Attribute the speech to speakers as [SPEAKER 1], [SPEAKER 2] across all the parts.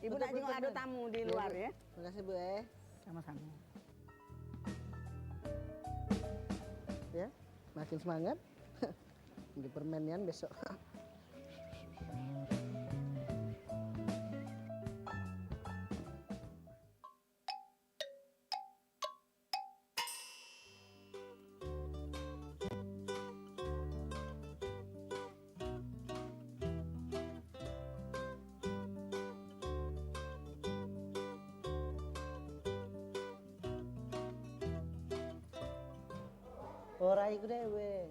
[SPEAKER 1] Ibu nak jenguk ada tamu di luar ya.
[SPEAKER 2] Terima kasih Bu.
[SPEAKER 1] Sama-sama.
[SPEAKER 2] Ya, makin semangat. Di permainan besok. Ora iku dhewe.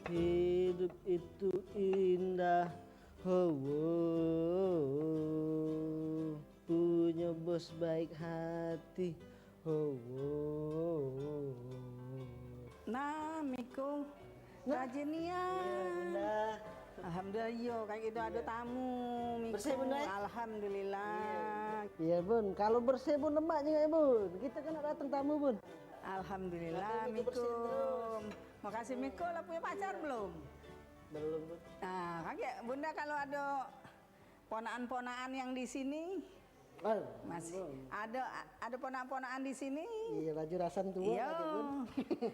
[SPEAKER 2] Hidup itu indah, punya bos baik hati,
[SPEAKER 1] Nah, Miko, rajin ya.
[SPEAKER 2] Bunda.
[SPEAKER 1] Alhamdulillah, yo kayak gitu ada tamu, Miko.
[SPEAKER 2] Bersih, Bunda?
[SPEAKER 1] Alhamdulillah.
[SPEAKER 2] Iya Bun, kalau bersih Bun lemaknya ya Bun. Kita kan datang tamu Bun.
[SPEAKER 1] Alhamdulillah,
[SPEAKER 2] Nanti Miko
[SPEAKER 1] Miko.
[SPEAKER 2] bersihin terus.
[SPEAKER 1] Makasih Miko, lah punya pacar belum?
[SPEAKER 2] Belum Bun.
[SPEAKER 1] Nah, kaget Bunda kalau ada ponaan-ponaan yang di sini
[SPEAKER 2] Oh,
[SPEAKER 1] masih
[SPEAKER 2] Bun.
[SPEAKER 1] ada ponaan-ponaan di sini.
[SPEAKER 2] Iya baju rasan tua
[SPEAKER 1] Iya.
[SPEAKER 2] lagi Bun.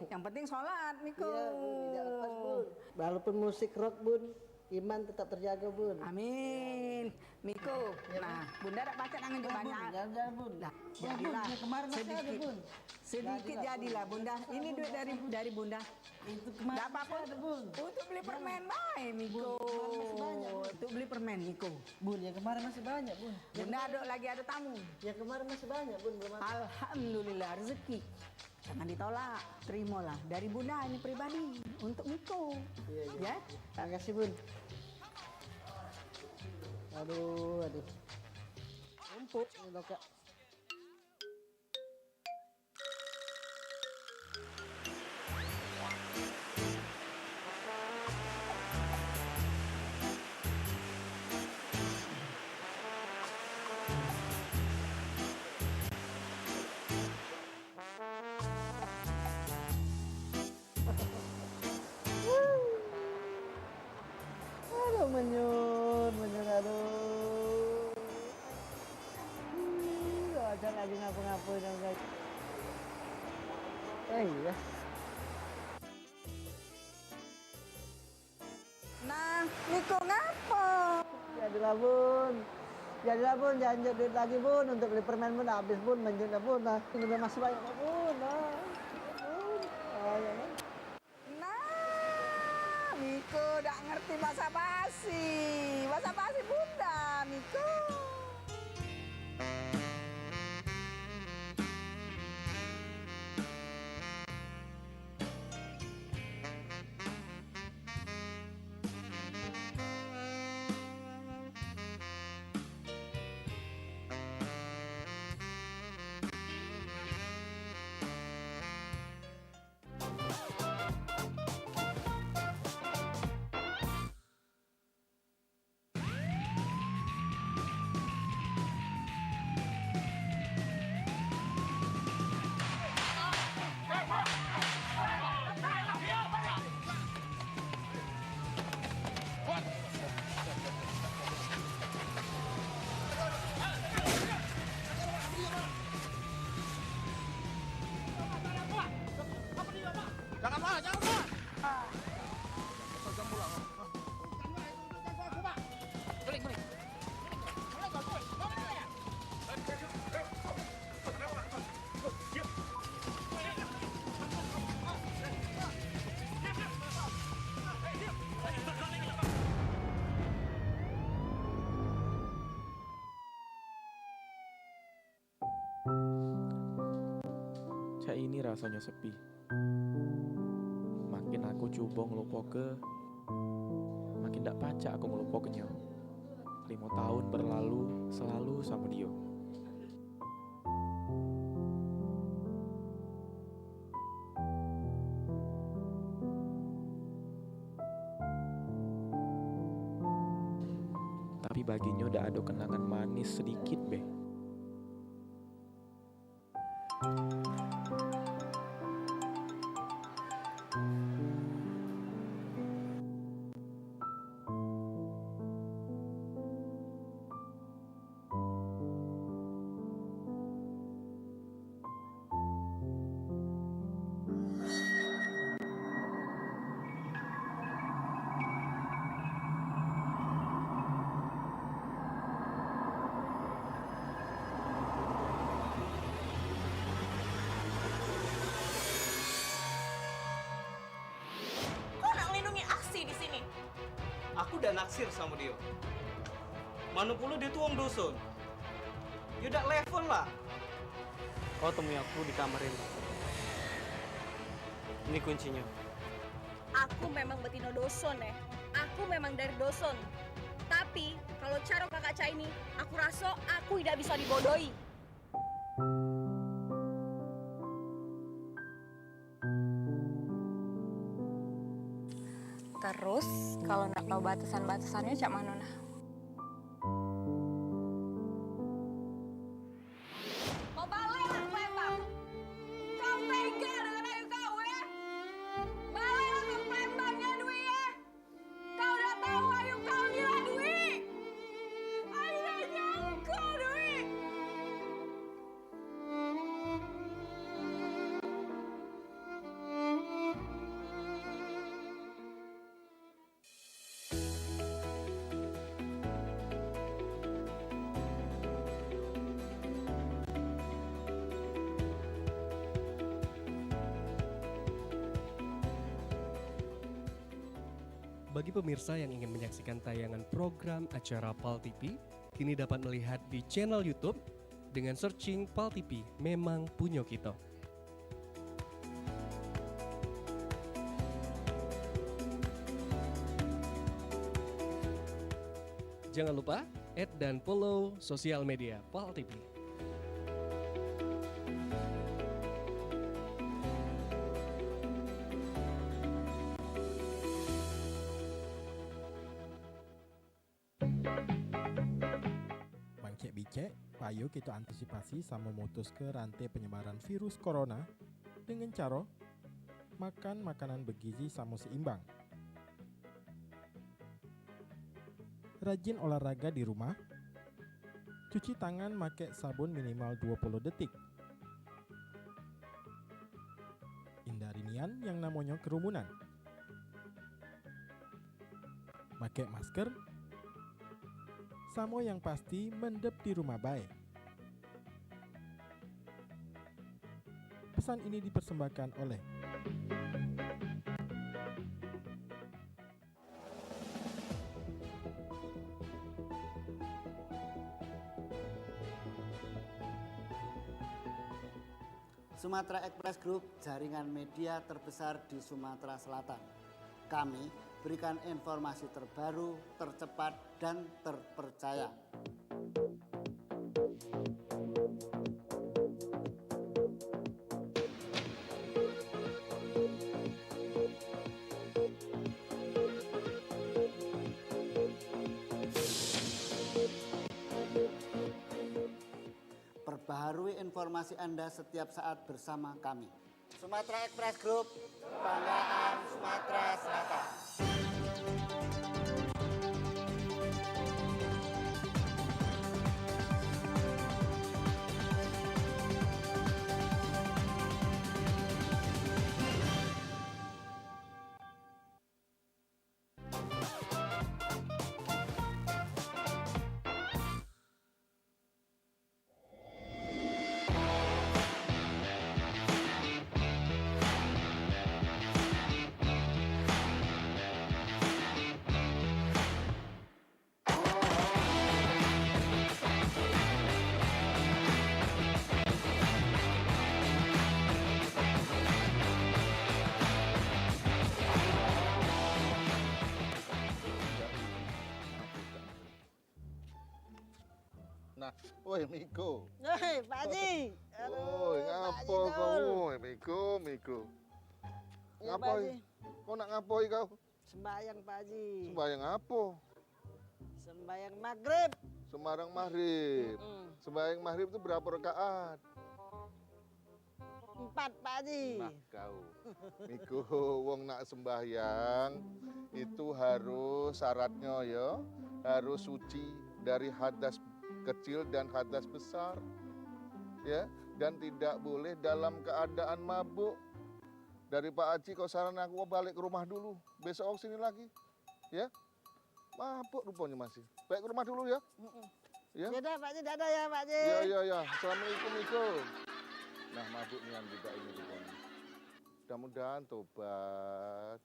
[SPEAKER 1] Yang penting sholat, Miko.
[SPEAKER 2] Iya Bun, tidak lepas Bun. Walaupun musik rock Bun, iman tetap terjaga Bun.
[SPEAKER 1] Amin, Miko. Nah, Bunda ada pacar nangan juga banyak.
[SPEAKER 2] Jangan Bun.
[SPEAKER 1] Nah,
[SPEAKER 2] Ya, Bun,
[SPEAKER 1] jadilah
[SPEAKER 2] ya, kemarin masih ada,
[SPEAKER 1] sedikit,
[SPEAKER 2] Bun.
[SPEAKER 1] sedikit jadilah Bunda. Ini duit dari Bunda.
[SPEAKER 2] Itu kemarin
[SPEAKER 1] Gak apa-apa
[SPEAKER 2] masih ada Bun.
[SPEAKER 1] untuk beli permen baik, Miko.
[SPEAKER 2] kemarin masih banyak, Bun.
[SPEAKER 1] Untuk beli permen, Miko.
[SPEAKER 2] Bun, ya kemarin masih banyak Bun.
[SPEAKER 1] Bunda lagi ada tamu.
[SPEAKER 2] Ya kemarin masih banyak Bun, belum ada.
[SPEAKER 1] Alhamdulillah rezeki. Jangan ditolak, terimalah dari Bunda ini pribadi untuk Miko.
[SPEAKER 2] Iya, iya.
[SPEAKER 1] Ya?
[SPEAKER 2] Terima kasih Bun. Aduh. Empuk ini loh Kak. Aduh menyun aduh. Ada lagi ngapa-ngapain dong guys. Iya.
[SPEAKER 1] Nah, Miko ngapa?
[SPEAKER 2] Jadilah Bun. Jangan duit lagi Bun untuk beli permen Bun habis Bun menjun Bun. Nah, ini udah masih banyak Bun. Nah. Bun. Ah, ya.
[SPEAKER 1] Nah, Miko udah ngerti bahasa basi. Bahasa basi Bunda, Miko.
[SPEAKER 3] Jangan Pak, jangan Pak.
[SPEAKER 4] Cak ini rasanya sepi. Makin aku coba ngelupoke, makin ndak pacak aku ngelupoknya. 5 tahun berlalu selalu sama dia. Tapi baginya udah ada kenangan manis sedikit beh.
[SPEAKER 5] aku udah naksir sama dia. Mana pula dia tuh wong dosun. Ya udah level lah. Kau temui aku di kamar ini. Ini kuncinya.
[SPEAKER 6] Aku memang betina doson ya. Aku memang dari doson. Tapi kalau cara kakak Ca ini, aku rasa aku tidak bisa dibodohi. Terus kalau nak tahu batasan-batasannya cak mana nah? Mau balik lah Palembang. Kau tega dengan ayu kau ya? Baliklah ke Palembangnya Dwi ya. Kau udah tahu ayu kau gila Dwi. Ayu udah nyangka Dwi.
[SPEAKER 7] Bagi pemirsa yang ingin menyaksikan tayangan program acara PAL TV, kini dapat melihat di channel YouTube dengan searching PAL TV Memang Punyo Kita. Jangan lupa add dan follow sosial media PAL TV.
[SPEAKER 8] Bicek, payo kita antisipasi sama memutus ke rantai penyebaran virus corona dengan cara makan makanan bergizi sama seimbang. Rajin olahraga di rumah. Cuci tangan pakai sabun minimal 20 detik. Hindari nian yang namanya kerumunan. Pakai masker. Samo yang pasti mendep di rumah baik. Pesan ini dipersembahkan oleh
[SPEAKER 2] Sumatera Express Group, jaringan media terbesar di Sumatera Selatan. Kami berikan informasi terbaru, tercepat, dan terpercaya. Perbaharui informasi Anda setiap saat bersama kami. Sumatera Express Group, kebanggaan Sumatera Selatan.
[SPEAKER 3] Nah, woi Miko.
[SPEAKER 2] Hei, Pak Haji.
[SPEAKER 3] Woi, ngapo kau? Woi Miko.
[SPEAKER 2] Ya,
[SPEAKER 3] Ngapo?
[SPEAKER 2] Pak Haji.
[SPEAKER 3] Kau nak ngapoi kau?
[SPEAKER 2] Sembayang, Pak Haji.
[SPEAKER 3] Sembayang apa?
[SPEAKER 2] Sembayang maghrib.
[SPEAKER 3] Sembarang maghrib.
[SPEAKER 2] Mm.
[SPEAKER 3] Sembayang maghrib itu berapa rakaat?
[SPEAKER 2] 4, Pak Haji.
[SPEAKER 3] Nah kau, Miko, wong nak sembahyang itu harus syaratnya ya, harus suci dari hadas kecil dan hadas besar, ya, dan tidak boleh dalam keadaan mabuk. Dari Pak Haji kau saran aku balik ke rumah dulu, besok sini lagi, ya. Mabuk rupanya masih. Baik ke rumah dulu ya. Ya.
[SPEAKER 2] Dadah, Pak Haji, dadah ya, Pak Haji.
[SPEAKER 3] Ya. Assalamualaikum Miko. Nah mabuk nian juga ini rupanya. Mudah-mudahan tobat.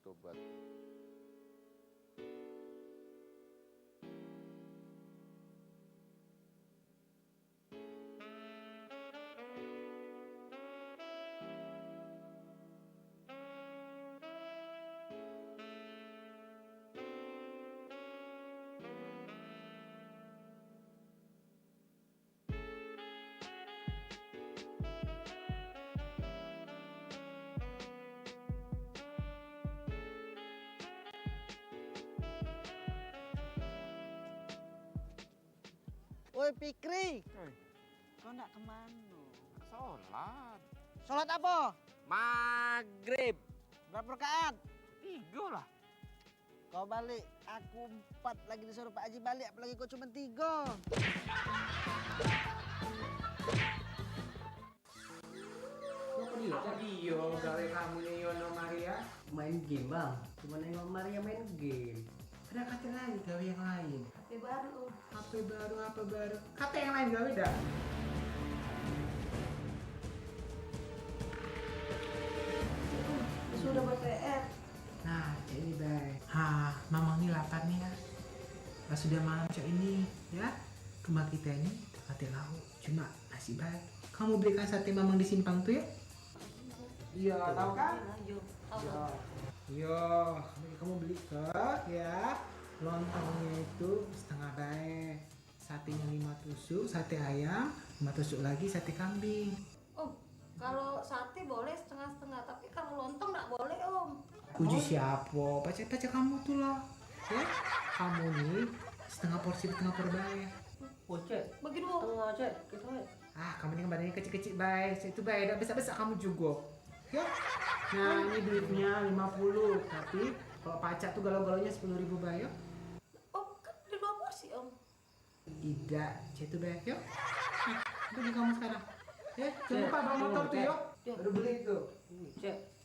[SPEAKER 2] Woi Fikri, kau nak kemana?
[SPEAKER 9] Sholat.
[SPEAKER 2] Sholat apa?
[SPEAKER 9] Maghrib.
[SPEAKER 2] Berapa rakaat?
[SPEAKER 9] 3 lah.
[SPEAKER 2] Kau balik, aku 4 lagi disuruh Pak Haji balik, apalagi kau cuma 3.
[SPEAKER 9] Apa dia gawe kamu nih Yono Maria?
[SPEAKER 10] Main game bang, cuma nengok Maria main game.
[SPEAKER 9] Ada kata lain gawe yang lain.
[SPEAKER 10] HP baru.
[SPEAKER 9] HP baru. Kata yang lain gawe dah.
[SPEAKER 10] Sudah buat PR.
[SPEAKER 9] Nah, ini baik. Mamang nih lapar nih ya. Pas sudah malam cok ini, ya. Rumah kita ini ada lauk, cuma nasi baik. Kamu belikan sate mamang di simpang tuh ya? Iya, tahu kan? Iya, kamu beli ke, ya. Lontongnya itu setengah baik. Satenya 5 tusuk, sate ayam, 5 tusuk lagi sate kambing.
[SPEAKER 6] Om, kalau sate boleh setengah-setengah, tapi kalau lontong nggak boleh Om.
[SPEAKER 9] Puji siapa? Baca kamu tuh lah. Ya, kamu nih setengah porsi setengah perbayar.
[SPEAKER 10] Oh cek,
[SPEAKER 6] Bagi dua.
[SPEAKER 10] tengah cek, kita lihat.
[SPEAKER 9] Kamu ini badannya kecil-kecil baik. Itu baik, besar-besar kamu juga. Ya. Nah, ini duitnya 50, tapi kalau pacak tuh galau-galaunya 10.000 bayar.
[SPEAKER 6] Om, kan ada 2 porsi Om.
[SPEAKER 9] Tidak, itu baik ya. Pergi kamu sekarang. Ya, jangan lupa bawa motor tuh yuk. Baru beli tuh.
[SPEAKER 10] Cek.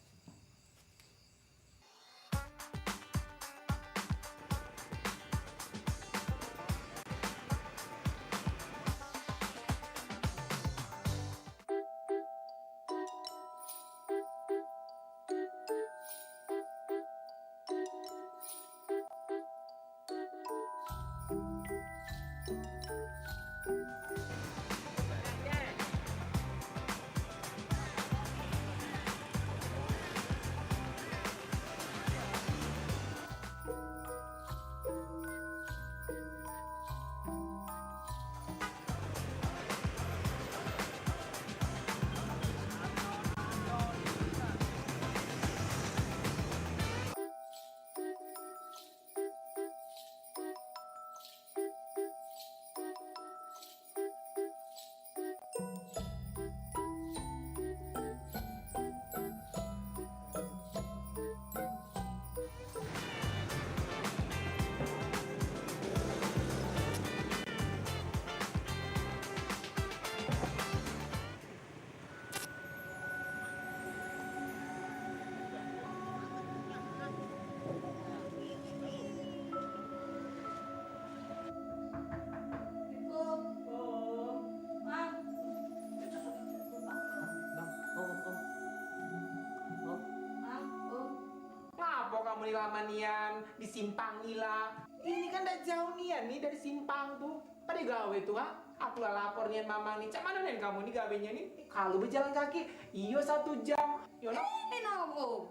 [SPEAKER 9] Kenapa kamu nih lama nian di simpang nila? Ini kan udah jauh nian nih dari simpang tuh. Pada gawe tuh ha? Aku lah lapor nian mamang nih. Cak mana nih kamu nih gawenya nih? Kalau berjalan kaki, iyo 1 jam. Yono?
[SPEAKER 6] Ini Om.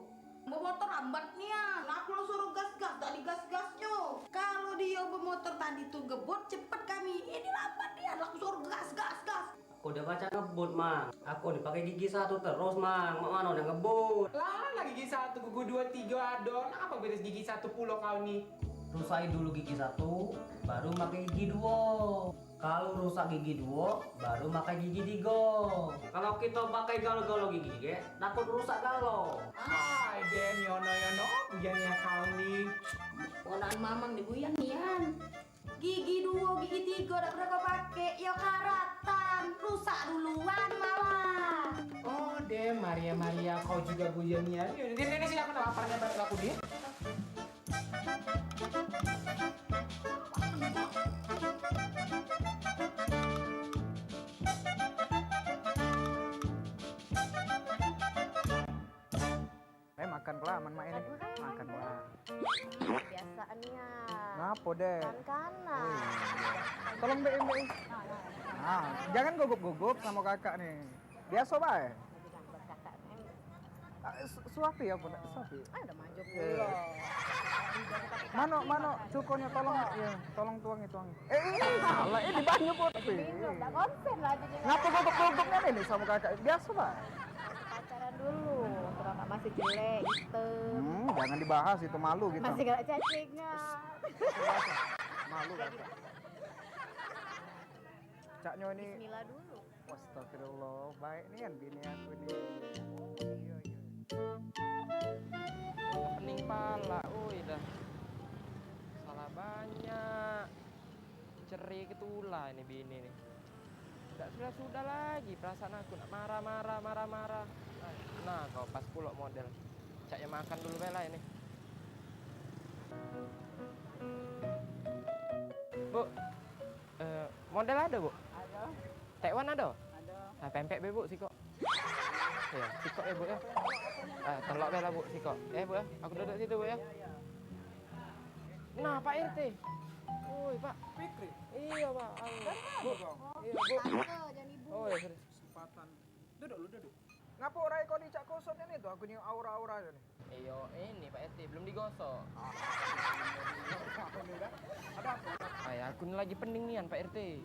[SPEAKER 6] Bermotor lambat nian. Aku lo suruh gas-gas, tak digas-gasnya. Kalau dia bermotor tadi tuh ngebut cepet kami. Ini lambat nian, aku suruh gas-gas.
[SPEAKER 10] Aku udah baca ngebut mang. Aku dipakai gigi 1 terus mang. Mak mana udah ngebut.
[SPEAKER 9] Lah gigi 1, gugu 2, 3 adon. Apa beres gigi 1 pulau kau nih?
[SPEAKER 10] Rusain dulu gigi 1, baru pakai gigi 2. Kalau rusak gigi 2, baru pakai gigi 3. Kalau kita pakai galo-galo gigi, takut rusak galo.
[SPEAKER 9] Hai Den, Yono, bujannya kau nih.
[SPEAKER 6] Ponaan mamang di buyang nian. Gigi 2, gigi 3 udah pernah kau pakai. Ya karatan, rusak duluan malah.
[SPEAKER 9] Oh Den, Maria, kau juga bujannya. Ini silakan laparnya balik aku dia.
[SPEAKER 11] Makan kelah, main ini. Makan kelah.
[SPEAKER 6] Biasaannya.
[SPEAKER 11] Ngapa deh?
[SPEAKER 6] Kanan.
[SPEAKER 11] Tolong BM. Nah, jangan gugup-gugup sama kakak nih. Biasa bae. Suapi ya, Bunda. Suapi.
[SPEAKER 6] Udah maju
[SPEAKER 11] Iya. Mano, cukonya tolong ya, tolong tuangi. Salah, ini banyak buat.
[SPEAKER 6] Enggak konsen lah jadinya.
[SPEAKER 11] Ngapa gugup-gugupnya ini sama kakak? Biasa bae.
[SPEAKER 6] Pacaran dulu, kakak masih jelek, hitam.
[SPEAKER 11] Jangan dibahas itu malu gitu.
[SPEAKER 6] Masih gak cacingnya.
[SPEAKER 11] Malu kakak. Caknya ini.
[SPEAKER 6] Bismillah dulu.
[SPEAKER 11] Astagfirullah, baik nih kan bini aku nih. Iya, iya.
[SPEAKER 12] Pening pala, dah. Salah banyak. Cerai ketula ini bini nih. Sudah lagi perasaan aku nak marah. Nah, kau pas pulak model. Caknya makan dulu bela ini. Bu, model ada bu?
[SPEAKER 1] Ada.
[SPEAKER 12] Tekwan ada?
[SPEAKER 1] Ada.
[SPEAKER 12] Nah, pempek be bu, siko. Ya, siko ya bu ya. Telok bela bu, siko. Bu ya, aku duduk situ bu ya. Nah, Pak RT. Woi, Pak.
[SPEAKER 11] Fikri.
[SPEAKER 12] Iya, Pak. Bu. Iya, Bu.
[SPEAKER 6] Jangan ibu.
[SPEAKER 12] Oh, ya, serius.
[SPEAKER 11] Kesempatan. Duduk. Ngapa orang kau dicak kosongnya nih tuh? Aku nyium aura-aura aja nih.
[SPEAKER 12] Iyo, ini Pak RT belum digosok.
[SPEAKER 11] Ada apa?
[SPEAKER 12] Ya, aku ini lagi pening nian Pak RT.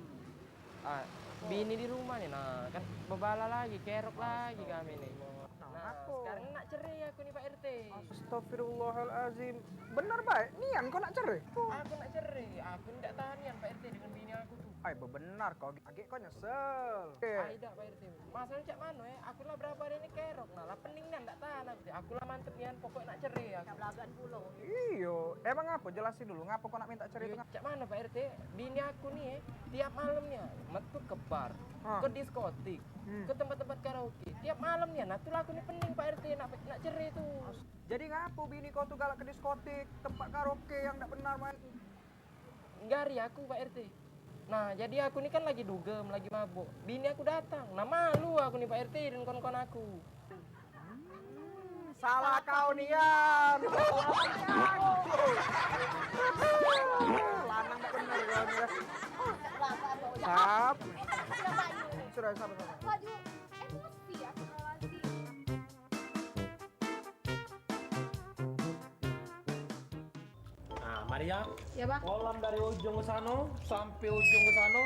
[SPEAKER 12] Bini di rumah nih, nah kan bebala lagi, kerok lagi kami nih. Nah, sekarang nak cerai aku nih Pak RT.
[SPEAKER 11] Astagfirullahalazim. Benar baik, nian kau nak cerai?
[SPEAKER 12] Aku nak cerai, aku tidak tahan nian Pak RT dengan bini aku tuh.
[SPEAKER 11] Ay, benar kau, agak kau nyesel.
[SPEAKER 12] Tidak Pak RT. Masalah cak mana ya? Aku lah berapa hari ini kerok, nah lah pening nian, tidak tahan aku. Aku lah mantep nian, pokoknya nak cerai aku.
[SPEAKER 6] Belagan pulau.
[SPEAKER 11] Iyo, emang apa? Jelasin dulu, ngapa kau nak minta cerai itu?
[SPEAKER 12] Cak mana Pak RT? Bini aku nih tiap malamnya metu ke bar, ke diskotik, ke tempat-tempat karaoke. Tiap malamnya, nah tuh aku nih pening Pak RT nak cerai tuh.
[SPEAKER 11] Jadi ngapa bini kau tuh galak ke diskotik, tempat karaoke yang tidak benar main?
[SPEAKER 12] Ngari aku Pak RT. Nah, jadi aku nih kan lagi dugem, lagi mabuk. Bini aku datang. Nah, malu aku nih Pak RT dan kawan-kawan aku.
[SPEAKER 11] Salah kau nian. Lanang tak benar kau nih. Sap. Sudah sabar.
[SPEAKER 6] Maju. Emosi ya, lagi.
[SPEAKER 13] Nah, Maria,
[SPEAKER 6] Ya, Bang.
[SPEAKER 13] kolam dari ujung ke sana sampai ujung ke sana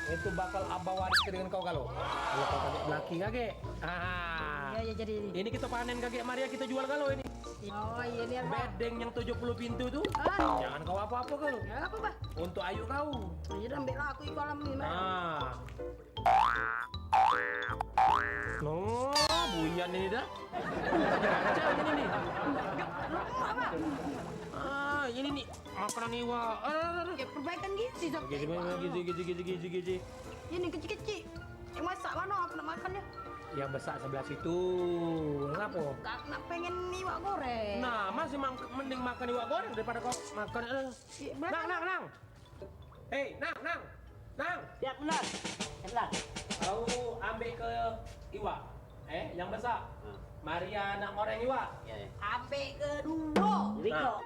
[SPEAKER 13] itu bakal abah waris dengan kau kalau kau kakek belaki kakek.
[SPEAKER 1] Iya, jadi.
[SPEAKER 13] Ini kita panen kakek Maria, kita jual kalau ini.
[SPEAKER 6] Oh, iya nih, Bang.
[SPEAKER 13] Bedeng yang 70 pintu tuh. Jangan kau apa-apa kalau.
[SPEAKER 6] Ya, apa, Bang?
[SPEAKER 13] Untuk ayu kau.
[SPEAKER 1] Iya, ambil aku di kolam ini, Bang.
[SPEAKER 13] Nah. No, bunyan ini dah. Macam ini nih. Ini nih makanan iwa.
[SPEAKER 1] Ya, perbaikan gizi, Sob.
[SPEAKER 13] Gizi.
[SPEAKER 1] Ini kecil-kecil. Yang masak mana aku nak makan ya?
[SPEAKER 13] Yang besar sebelah situ. Kenapa?
[SPEAKER 1] Kak nak pengen iwak goreng.
[SPEAKER 13] Nah, masih mending makan iwak goreng daripada kau makan. Nang. Hei, Nang.
[SPEAKER 1] Ya, benar. Benar.
[SPEAKER 13] Kau ambil ke iwak. Yang besar. Maria nak goreng iwak.
[SPEAKER 1] Ambil kedua. Riko.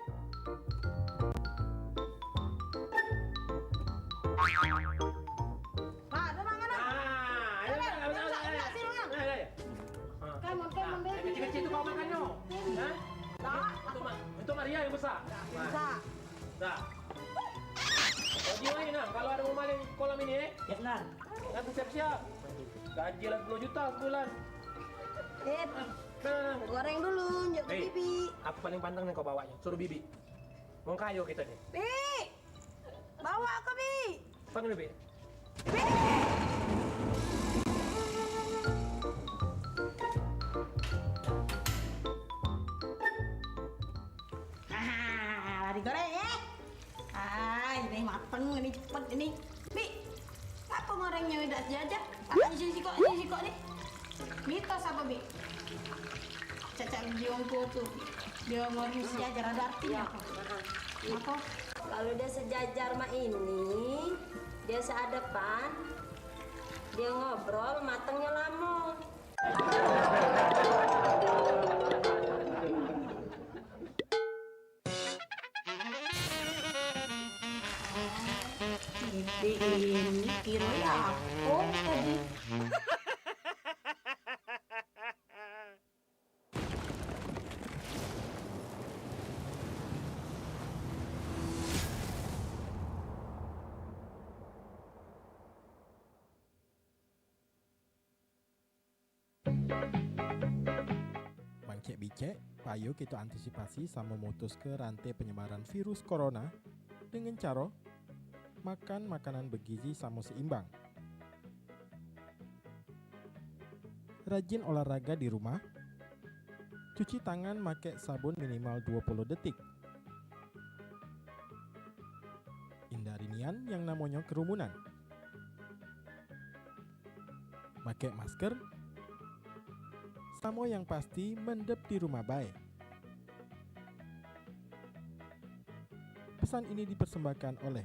[SPEAKER 1] Pak, tenang.
[SPEAKER 13] Kecil-kecil itu kau makannya. Itu Maria yang besar.
[SPEAKER 1] Bisa.
[SPEAKER 13] Nah. Kau gimana Nang? Kalau ada mau maling kolam ini
[SPEAKER 1] Ya, benar.
[SPEAKER 13] nanti siap-siap. Gaji lah 10 juta sebulan.
[SPEAKER 1] Goreng dulu, njok ke bibi.
[SPEAKER 13] Apa paling pantang nih kau bawanya? Suruh bibi. Mau kayo kita nih.
[SPEAKER 1] Bi, bawa ke Bi.
[SPEAKER 13] Panggil bibi.
[SPEAKER 1] Lari goreng ya. Ini mateng, ini cepet ini. Bi, apa gorengnya udah sejajar? Ini sikok nih. Mitos apa Bi? Cacat jiongku tuh. Dia goreng sejajar ada artinya apa? Apa?
[SPEAKER 14] Kalau dia sejajar mah ini, dia seadapan, dia ngobrol, matangnya lama.
[SPEAKER 1] Ini kira ya aku tadi.
[SPEAKER 8] Cek bicek, payo kita antisipasi sama memutus ke rantai penyebaran virus corona dengan cara makan makanan bergizi sama seimbang, Rajin olahraga di rumah. Cuci tangan pakai sabun minimal 20 detik. Hindari nian yang namanya kerumunan. Pakai masker. Sama yang pasti mendep di rumah baik. Pesan ini dipersembahkan oleh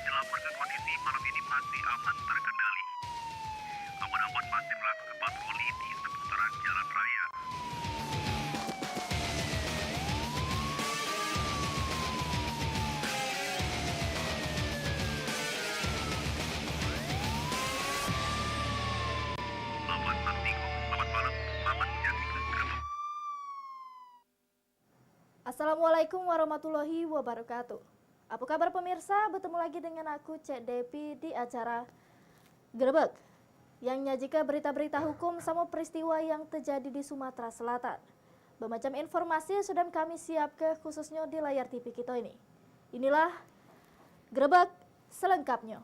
[SPEAKER 15] dilaporkan kondisi malam ini masih aman terkendali. Aman-aman masih melakukan patroli di seputaran jalan raya. Selamat Astiko, selamat malam, selamat Jatiku Gerbang.
[SPEAKER 16] Assalamualaikum warahmatullahi wabarakatuh. Apa kabar pemirsa? Bertemu lagi dengan aku Cek Depi di acara Gerbek yang nyajikan berita-berita hukum sama peristiwa yang terjadi di Sumatera Selatan. Bermacam informasi sudah kami siapkan khususnya di layar TV kita ini. Inilah Gerbek selengkapnya.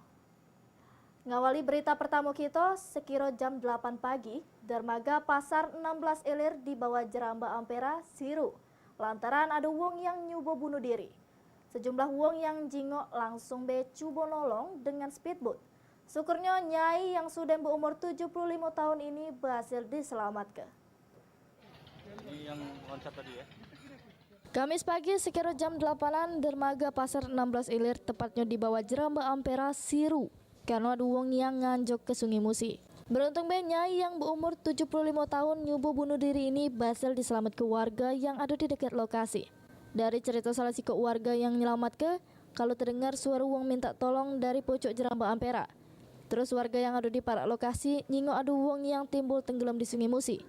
[SPEAKER 16] Ngawali berita pertama kita sekira jam 8 pagi, dermaga Pasar 16 Ilir di bawah Jeramba Ampera, Siru. Lantaran ada wong yang nyoba bunuh diri. Sejumlah wong yang jingok langsung coba nolong dengan speedboat. Syukurnya Nyai yang sudah berumur 75 tahun ini berhasil diselamatkan.
[SPEAKER 5] Ini yang loncat tadi ya?
[SPEAKER 16] Kamis pagi sekira jam 8-an dermaga Pasar 16 Ilir tepatnya di bawah Jeramba Ampera, Siru. Karena ada wong yang nganjok ke Sungai Musi. Beruntung Nyai yang berumur 75 tahun nyoba bunuh diri ini berhasil diselamatkan warga yang ada di dekat lokasi. Dari cerita salah sikok warga yang nyelamatkan, kalau terdengar suara wong minta tolong dari pojok Jeramba Ampera. Terus warga yang ada di parak lokasi nyingok ada wong yang timbul tenggelam di Sungai Musi.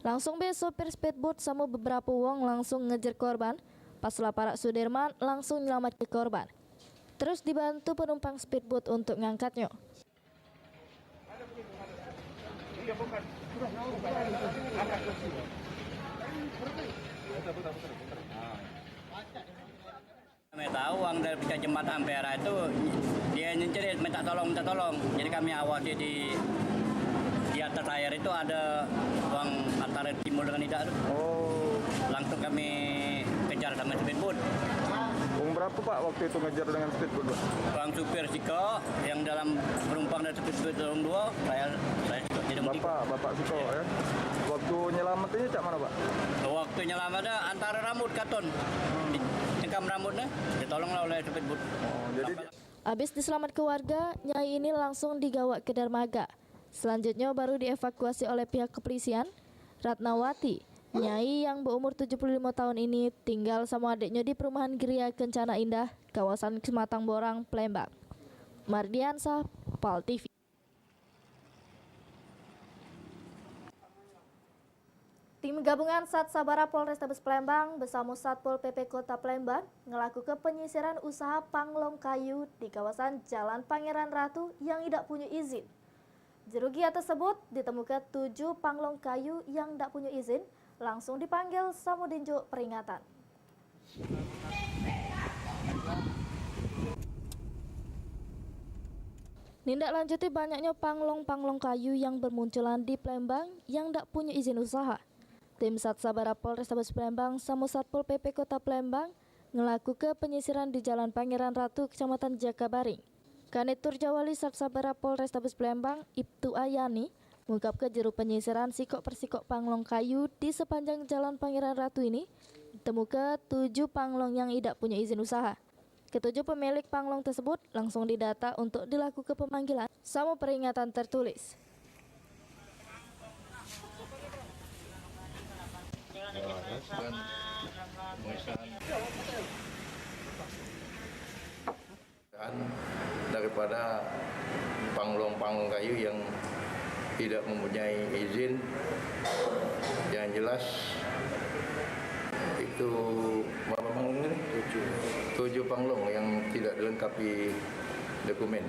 [SPEAKER 16] Langsung sopir speedboat sama beberapa wong langsung ngejar korban. Pas lah parak Sudirman langsung nyelamatkan korban. Terus dibantu penumpang speedboat untuk ngangkatnya.
[SPEAKER 17] Kami tahu uang dari pecah jembatan Ampera itu dia nyencerit minta tolong. Jadi kami awasi di atas air itu ada uang antara timur dengan tidak. Langsung kami kejar sama speedboat.
[SPEAKER 11] Uang berapa Pak waktu itu ngejar dengan speedboat Pak?
[SPEAKER 17] Uang supir Siko yang dalam penumpang dari speedboat dalam dua, saya jadi
[SPEAKER 11] Bapak Siko ya. Waktu nyelamatinnya cak mana Pak?
[SPEAKER 17] Waktu nyelamatnya antara rambut katon. Cengkam rambutnya ditolonglah oleh speedboat.
[SPEAKER 16] Habis diselamatkan warga, Nyai ini langsung digawa ke dermaga. Selanjutnya baru dievakuasi oleh pihak kepolisian. Ratnawati, Nyai yang berumur 75 tahun ini tinggal sama adiknya di perumahan Geria Kencana Indah, kawasan Sematang Borang, Palembang. Mardiansah, PAL TV. Tim gabungan Sat Sabara Polrestabes Palembang bersama Satpol PP Kota Palembang melakukan penyisiran usaha panglong kayu di kawasan Jalan Pangeran Ratu yang tidak punya izin. Jerugia tersebut ditemukan 7 panglong kayu yang tidak punya izin, langsung dipanggil sama dinjuk peringatan. Nindaklanjuti banyaknya panglong-panglong kayu yang bermunculan di Palembang yang tidak punya izin usaha. Tim Sat Sabara Polrestabes Palembang sama Satpol PP Kota Palembang ngelakukan penyisiran di Jalan Pangeran Ratu, Kecamatan Jakabaring. Kanit Turjawali Sat Sabara Polrestabes Palembang, Ibtu Ayani, mengungkapkan juru penyisiran sikok persikok panglong kayu di sepanjang Jalan Pangeran Ratu ini ditemukan 7 panglong yang tidak punya izin usaha. Ketujuh pemilik panglong tersebut langsung didata untuk dilakukan pemanggilan sama peringatan tertulis.
[SPEAKER 3] Dari
[SPEAKER 18] daripada panglong-panglong kayu yang tidak mempunyai izin. Yang jelas itu berapa panglong ini? 7 panglong yang tidak dilengkapi dokumen.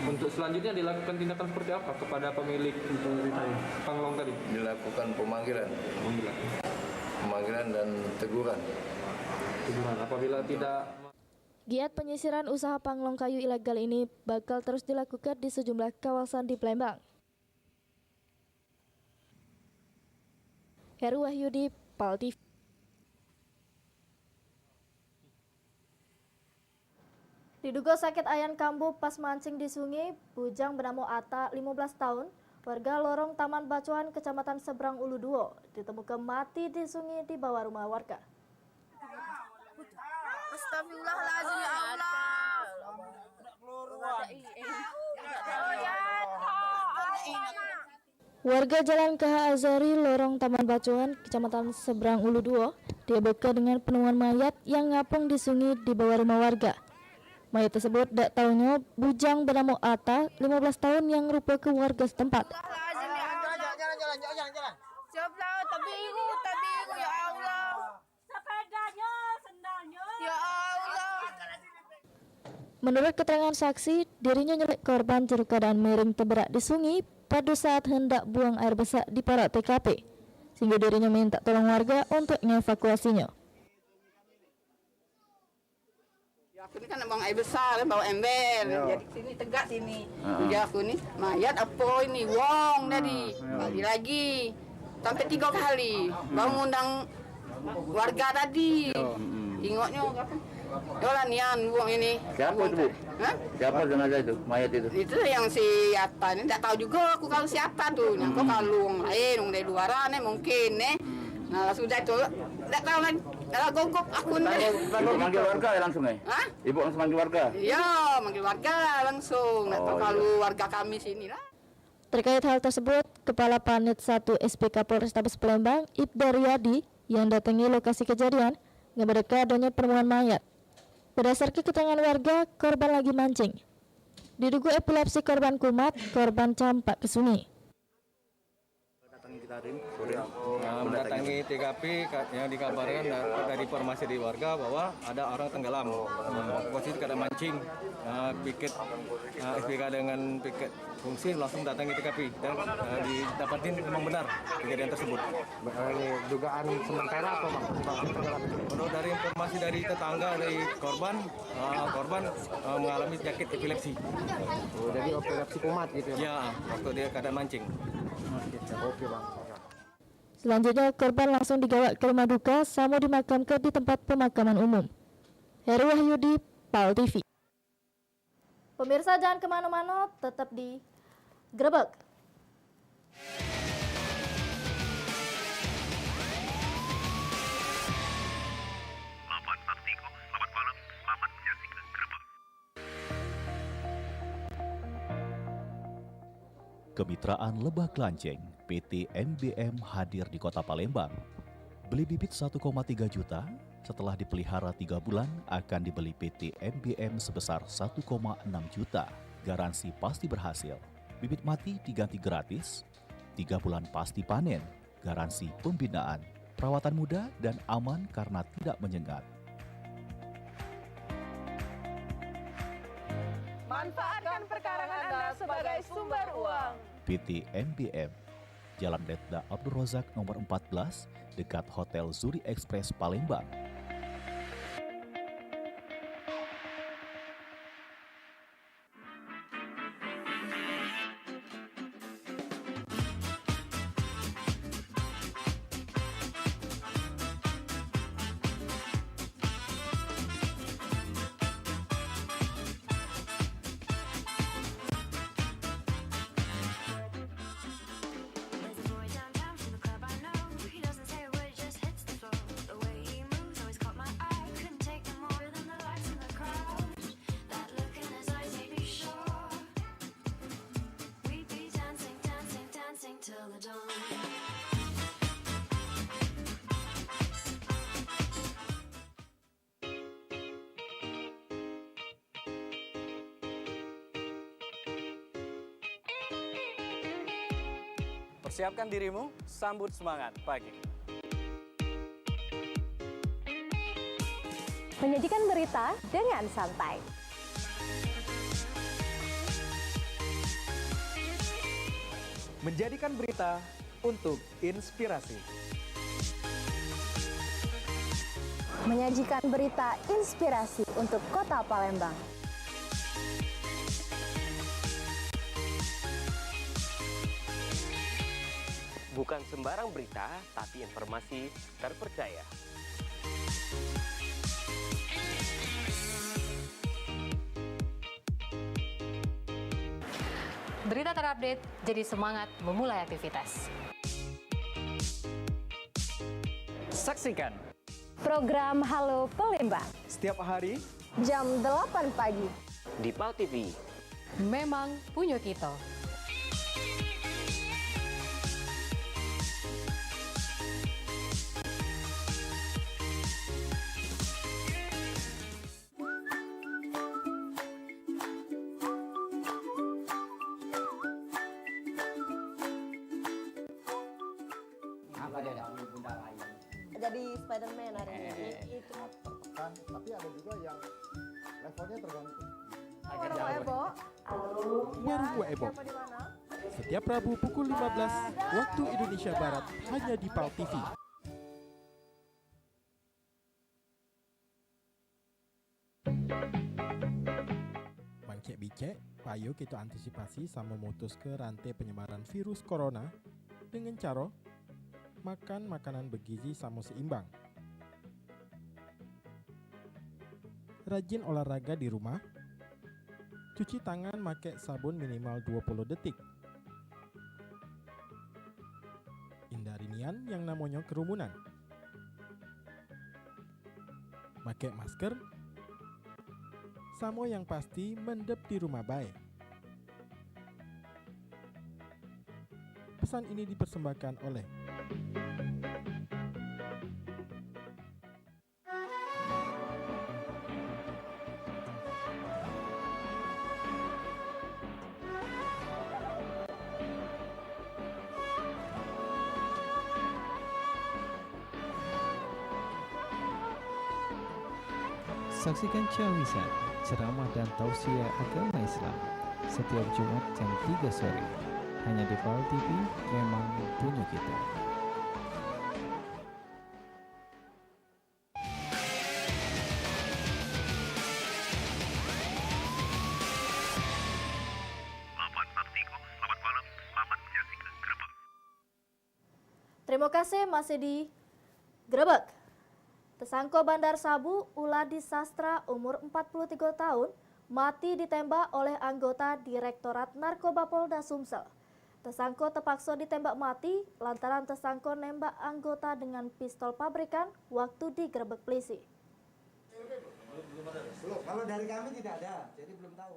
[SPEAKER 13] Untuk selanjutnya dilakukan tindakan seperti apa kepada pemilik panglong tadi?
[SPEAKER 18] Dilakukan pemanggilan dan teguran.
[SPEAKER 13] Apabila tidak.
[SPEAKER 16] Giat penyisiran usaha panglong kayu ilegal ini bakal terus dilakukan di sejumlah kawasan di Palembang. Heru Wahyudi, PAL TV. Diduga sakit ayan kambuh pas mancing di sungai, bujang bernama Ata, 15 tahun, warga lorong Taman Bacoan, Kecamatan Seberang Ulu Duo, ditemukan mati di sungai di bawah rumah warga.
[SPEAKER 6] Astagfirullahaladzim ya Allah.
[SPEAKER 16] Warga Jalan KH Azari, lorong Taman Bacoan, Kecamatan Seberang Ulu Duo, diabeka dengan penemuan mayat yang ngapung di sungai di bawah rumah warga. Mayat tersebut tak tahunya bujang bernama Ata, 15 tahun yang rupa ke warga setempat.
[SPEAKER 6] Jalan. Tabiru ya Allah. Sepedanya, sendalnya. Ya Allah.
[SPEAKER 16] Menurut keterangan saksi, dirinya nyelek korban dalam keadaan miring terberak di sungai pada saat hendak buang air besar di parak TKP, sehingga dirinya minta tolong warga untuk mengevakuasinya.
[SPEAKER 19] Aku ini kan buang air besar, bawa ember, jadi sini tegak sini. Jadi aku ini mayat apa ini, wong tadi, balik lagi, sampai 3 kali, baru ngundang warga tadi, tengoknya apa? Yolah nian buang ini.
[SPEAKER 18] Siapa itu, Bu?
[SPEAKER 19] Hah?
[SPEAKER 18] Siapa jenazah itu, mayat itu?
[SPEAKER 19] Itu yang si Ata ini, tak tahu juga aku kalau siapa tuh, nyangka kalau orang lain, orang dari luaran mungkin Nah sudah itu, tak tahu lagi. Kalau gogok aku nih.
[SPEAKER 18] Ibu manggil warga ya langsung ya?
[SPEAKER 19] Hah?
[SPEAKER 18] Ibu langsung manggil warga?
[SPEAKER 19] Iya, manggil warga langsung. Nah, kalau warga kami sini lah.
[SPEAKER 16] Terkait hal tersebut, Kepala Panit 1 SPK Polrestabes Palembang, Ibda Riyadi, yang datangi lokasi kejadian, ngebereka adanya penemuan mayat. Berdasarkan keterangan warga, korban lagi mancing. Diduga epilepsi korban kumat, korban campak ke sungai.
[SPEAKER 20] Mendatangi TKP yang dikabarkan dari informasi dari warga bahwa ada orang tenggelam. Posisi keadaan mancing, piket SPK dengan piket fungsi langsung datangi TKP dan didapatin memang benar kejadian tersebut.
[SPEAKER 13] Dugaan sementara apa Bang?
[SPEAKER 20] Menurut dari informasi dari tetangga dari korban mengalami penyakit epilepsi.
[SPEAKER 13] Jadi epilepsi kumat gitu ya?
[SPEAKER 20] Ya, waktu dia keadaan mancing.
[SPEAKER 13] Oke Bang.
[SPEAKER 16] Selanjutnya, korban langsung dibawa ke rumah duka sama dimakamkan di tempat pemakaman umum. Heru Wahyudi, PAL TV. Pemirsa jangan kemana-mana, tetap di Grebek.
[SPEAKER 15] Selamat Maktiko, selamat malam, selamat menyaksikan Grebek.
[SPEAKER 21] Kemitraan Lebah Klanceng PT MBM hadir di Kota Palembang. Beli bibit 1,3 juta, setelah dipelihara 3 bulan akan dibeli PT MBM sebesar 1,6 juta. Garansi pasti berhasil. Bibit mati diganti gratis, 3 bulan pasti panen, garansi pembinaan, perawatan mudah dan aman karena tidak menyengat.
[SPEAKER 6] Manfaatkan perkarangan Anda sebagai sumber uang.
[SPEAKER 21] PT MBM, Jalan Letda Abdul Rozak nomor 14, dekat Hotel Zuri Express Palembang.
[SPEAKER 5] Persiapkan dirimu, sambut semangat pagi.
[SPEAKER 4] Menyajikan berita dengan santai.
[SPEAKER 11] Menjadikan berita untuk inspirasi.
[SPEAKER 4] Menyajikan berita inspirasi untuk Kota Palembang.
[SPEAKER 22] Bukan sembarang berita, tapi informasi terpercaya.
[SPEAKER 23] Berita terupdate, jadi semangat memulai aktivitas.
[SPEAKER 11] Saksikan
[SPEAKER 4] Program Halo Palembang.
[SPEAKER 11] setiap hari
[SPEAKER 4] Jam 8 pagi.
[SPEAKER 22] Di PAL TV.
[SPEAKER 23] Memang punya kita.
[SPEAKER 14] Jadi Spider-Man hari ini. Itu.
[SPEAKER 3] Tapi ada juga yang levelnya tergantung.
[SPEAKER 4] Warung Ebo.
[SPEAKER 8] Warung Bu Ebo. Setiap Rabu pukul 15 waktu Indonesia Barat hanya di PAL TV. Mangcek bicek, payo kita antisipasi sama memutus ke rantai penyebaran virus corona dengan cara makan makanan bergizi sama seimbang. Rajin olahraga di rumah. Cuci tangan pakai sabun minimal 20 detik. Hindari nian yang namanya kerumunan. Pakai masker. Samo yang pasti mendep di rumah baik. Pesan ini dipersembahkan oleh
[SPEAKER 24] Saksikan Cawisan, ceramah dan tausiah agama Islam setiap Jumat jam 3 sore. Hanya di PAL TV, memang punya kita.
[SPEAKER 15] Selamat malam, selamat menyaksikan Grebek.
[SPEAKER 16] Terima kasih masih di Grebek. Tersangka bandar sabu Uladi Sastra umur 43 tahun mati ditembak oleh anggota Direktorat Narkoba Polda Sumsel. Tersangka terpaksa ditembak mati lantaran tersangka nembak anggota dengan pistol pabrikan waktu digerebek polisi.
[SPEAKER 2] Kalau dari kami tidak ada, jadi belum tahu.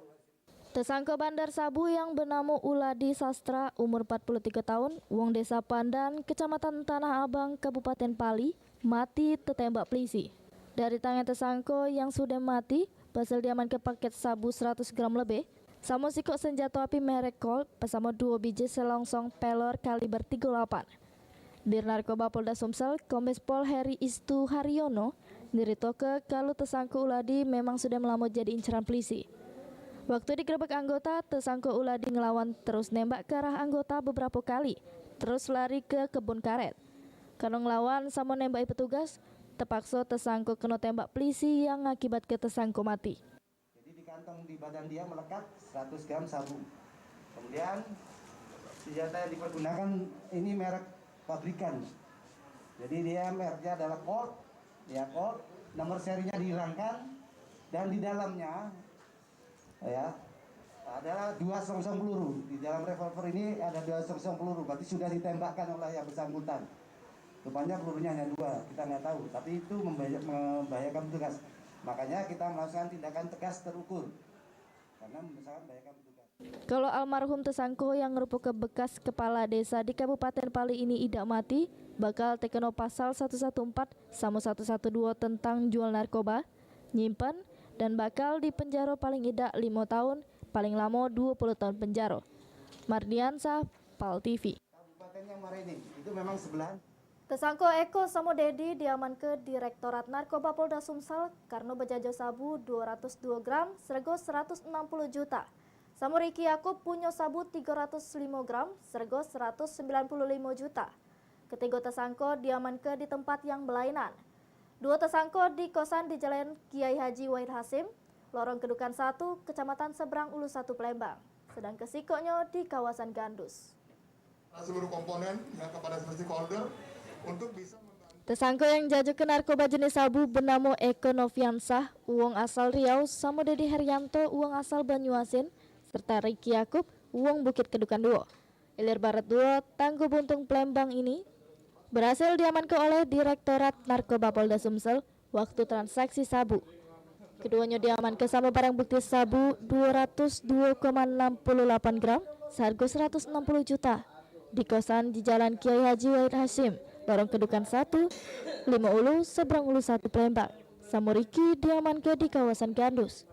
[SPEAKER 16] Tersangka bandar sabu yang bernama Uladi Sastra umur 43 tahun, wong desa Pandan, Kecamatan Tanah Abang, Kabupaten Pali, mati tertembak polisi. Dari tangan tersangka yang sudah mati, berhasil diamankan paket sabu 100 gram lebih, sama sikok senjata api merek Colt bersama 2 biji selongsong pelor kaliber 38. Dir Narkoba Polda Sumsel, Kombes Pol Heri Istu Haryono, diritoke kalau tersangka Uladi memang sudah melamun jadi inceran polisi. Waktu digerebek anggota, tersangka Uladi ngelawan terus nembak ke arah anggota beberapa kali, terus lari ke kebun karet. Karena ngelawan sama nembak petugas, terpaksa tersangka kena tembak polisi yang akibat ke tersangka mati.
[SPEAKER 2] Jadi di kantong di badan dia melekat 100 gram sabu. Kemudian senjata yang dipergunakan ini merek pabrikan. Jadi dia mereknya adalah Colt, ya Colt. Nomor serinya dihilangkan dan di dalamnya ya adalah 2 selongsong peluru. Di dalam revolver ini ada 2 selongsong peluru. Berarti sudah ditembakkan oleh yang bersangkutan. Rupanya pelurunya hanya 2, kita nggak tahu. Tapi itu membahayakan petugas. Makanya kita melakukan tindakan tegas terukur. Karena membahayakan petugas.
[SPEAKER 16] Kalau almarhum tersangka yang merupakan bekas kepala desa di Kabupaten Pali ini tidak mati, bakal terkena pasal 114 sama 112 tentang jual narkoba, nyimpen, dan bakal dipenjara paling tidak 5 tahun, paling lama 20 tahun penjara. Mardiansah, PAL TV.
[SPEAKER 2] Kabupaten yang warna ini, itu memang sebelahan.
[SPEAKER 16] Tersangka Eko Samo Dedi diamankan Direktorat Narkoba Polda Sumsel karena bejajo sabu 202 gram sergo 160 juta. Samo Riki Yakub punya sabu 305 gram sergo 195 juta. Ketiga tersangka diamankan di tempat yang berlainan. Dua tersangka di kosan di Jalan Kiai Haji Wahid Hasim, Lorong Kedukan 1, Kecamatan Seberang Ulu 1 Palembang. Sedang kesikoknya di kawasan Gandus.
[SPEAKER 3] Seluruh komponen yang kepada stakeholder untuk bisa
[SPEAKER 16] tersangka yang jajakan narkoba jenis sabu bernama Eko Noviansah, uang asal Riau, sama Dedi Herianto, uang asal Banyuasin, serta Riki Yakub, uang Bukit Kedukan 2. Ilir Barat 2, Tangguh Buntung Palembang ini berhasil diamankan oleh Direktorat Narkoba Polda Sumsel waktu transaksi sabu. Keduanya diamankan sama barang bukti sabu 202,68 gram seharga 160 juta di kosan di Jalan Kiai Haji Wahid Hasim, Lorong Kedukan 1, 5 Ulu, Seberang Ulu 1 Palembang. Samuriki diamankan di kawasan Gandus.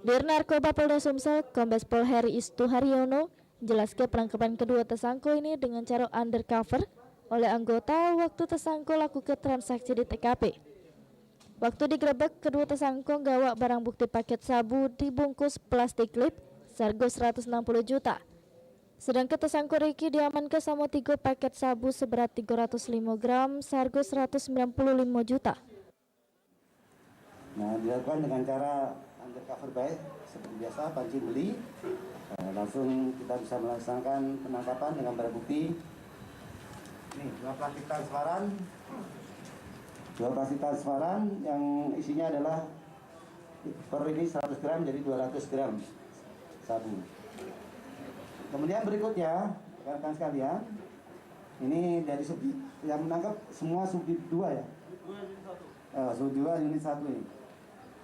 [SPEAKER 16] Dir Narkoba Polda Sumsel, Kombes Pol Heri Istu Haryono, jelaskan penangkapan kedua tersangka ini dengan cara undercover oleh anggota waktu tersangka lakukan transaksi di TKP. Waktu digerebek, kedua tersangka gawa barang bukti paket sabu dibungkus plastik klip seharga 160 juta. Sedangkan tersangka Riki diamankan sama 3 paket sabu seberat 305 gram seharga 195 juta.
[SPEAKER 2] Nah, dilakukan dengan cara undercover baik seperti biasa, panci beli. Langsung kita bisa melaksanakan penangkapan dengan barang bukti. Nih, dua plastik transparan yang isinya adalah per ini 100 gram jadi 200 gram sabu. Kemudian berikutnya, rekan-rekan sekalian, ini dari subdit yang menangkap semua subdit 2 ya. Subdit 2 unit 1 ini.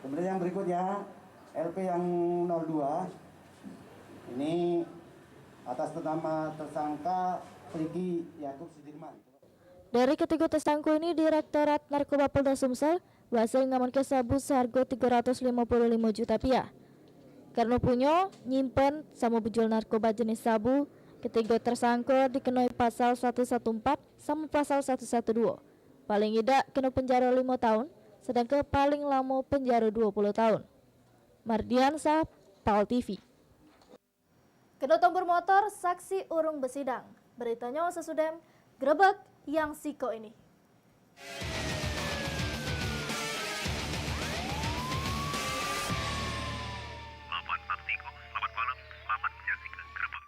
[SPEAKER 2] Kemudian yang berikutnya LP yang 02 ini atas nama tersangka Riki Yakub Sudirman.
[SPEAKER 16] Dari ketiga tersangka ini, Direktorat Narkoba Polda Sumsel berhasil mengamankan sabu seharga 355 juta rupiah. Karena punya nyimpen sama berjual narkoba jenis sabu, ketiga tersangka dikenai pasal 114 sama pasal 112. Paling tidak kena penjara 5 tahun, sedangkan paling lama penjara 20 tahun. Mardiansah, PAL TV. Kena tombor motor, saksi urung besidang. Beritanya sesudem, grebek yang siko ini.
[SPEAKER 15] Selamat malam, selamat menyaksikan Grebek.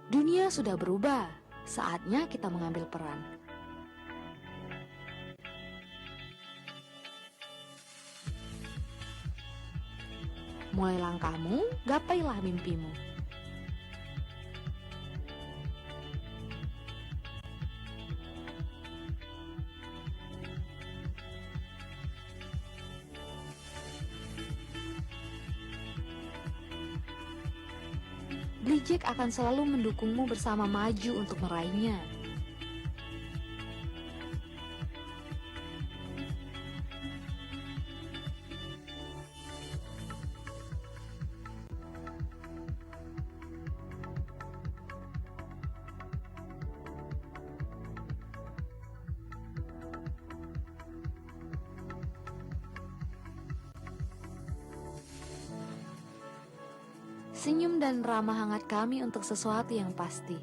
[SPEAKER 7] Dunia sudah berubah, saatnya kita mengambil peran. Mulai langkahmu, gapailah mimpimu. Blijek akan selalu mendukungmu bersama maju untuk meraihnya. Senyum dan ramah hangat kami untuk sesuatu yang pasti.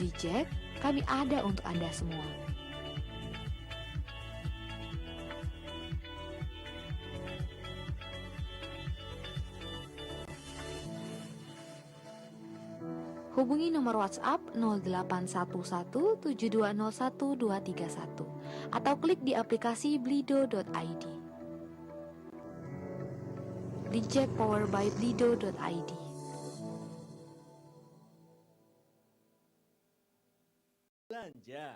[SPEAKER 7] Blijek, kami ada untuk Anda semua. Hubungi nomor WhatsApp 08117201231231 atau klik di aplikasi blido.id. Reject Power by Lido.id.
[SPEAKER 1] Belanja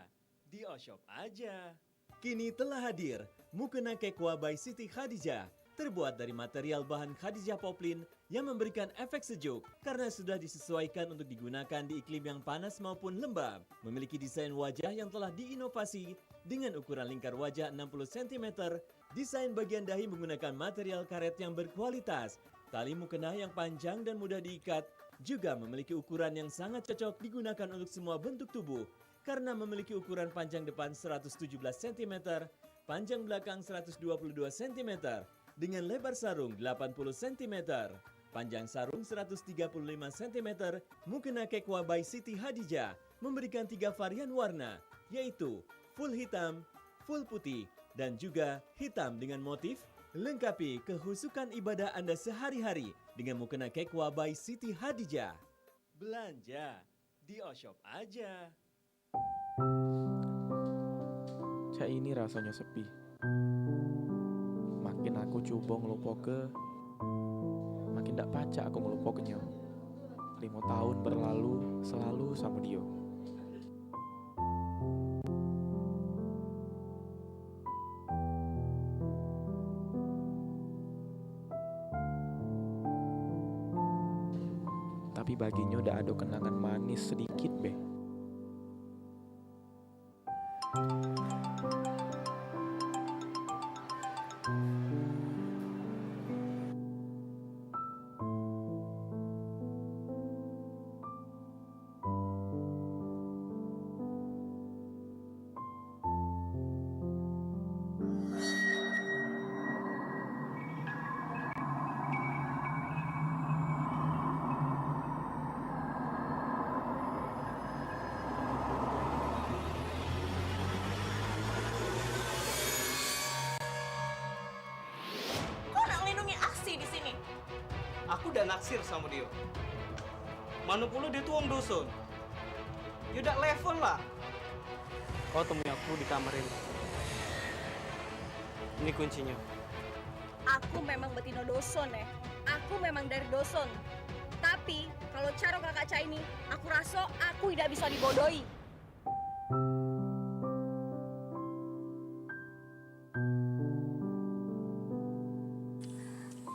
[SPEAKER 1] di Oshop aja. Kini telah hadir mukena kekwa by Siti Khadijah, terbuat dari material bahan Khadijah poplin yang memberikan efek sejuk karena sudah disesuaikan untuk digunakan di iklim yang panas maupun lembab. Memiliki desain wajah yang telah diinovasi dengan ukuran lingkar wajah 60 cm, desain bagian dahi menggunakan material karet yang berkualitas, tali mukena yang panjang dan mudah diikat, juga memiliki ukuran yang sangat cocok digunakan untuk semua bentuk tubuh karena memiliki ukuran panjang depan 117 cm, panjang belakang 122 cm, dengan lebar sarung 80 cm, panjang sarung 135 cm, mukena kekwa by Siti Khadijah memberikan 3 varian warna, yaitu full hitam, full putih, dan juga hitam dengan motif. Lengkapi kehusukan ibadah Anda sehari-hari dengan mukena kekwa by Siti Khadijah. Belanja di Oshop aja.
[SPEAKER 9] Cak ini rasanya sepi. Makin aku coba ngelupoke, makin dak pacak aku ngelupoknya. 5 tahun berlalu selalu sama dia. Tapi baginya udah ada kenangan manis sedikit beh.
[SPEAKER 5] Aku udah naksir sama dia. Mana pula dia tuh orang dusun. Ya udah level lah. Kau temui aku di kamar ini. Ini kuncinya.
[SPEAKER 6] Aku memang betina doson ya. Aku memang dari doson. Tapi kalau cara kakak Ca ini, aku rasa aku tidak bisa dibodohi.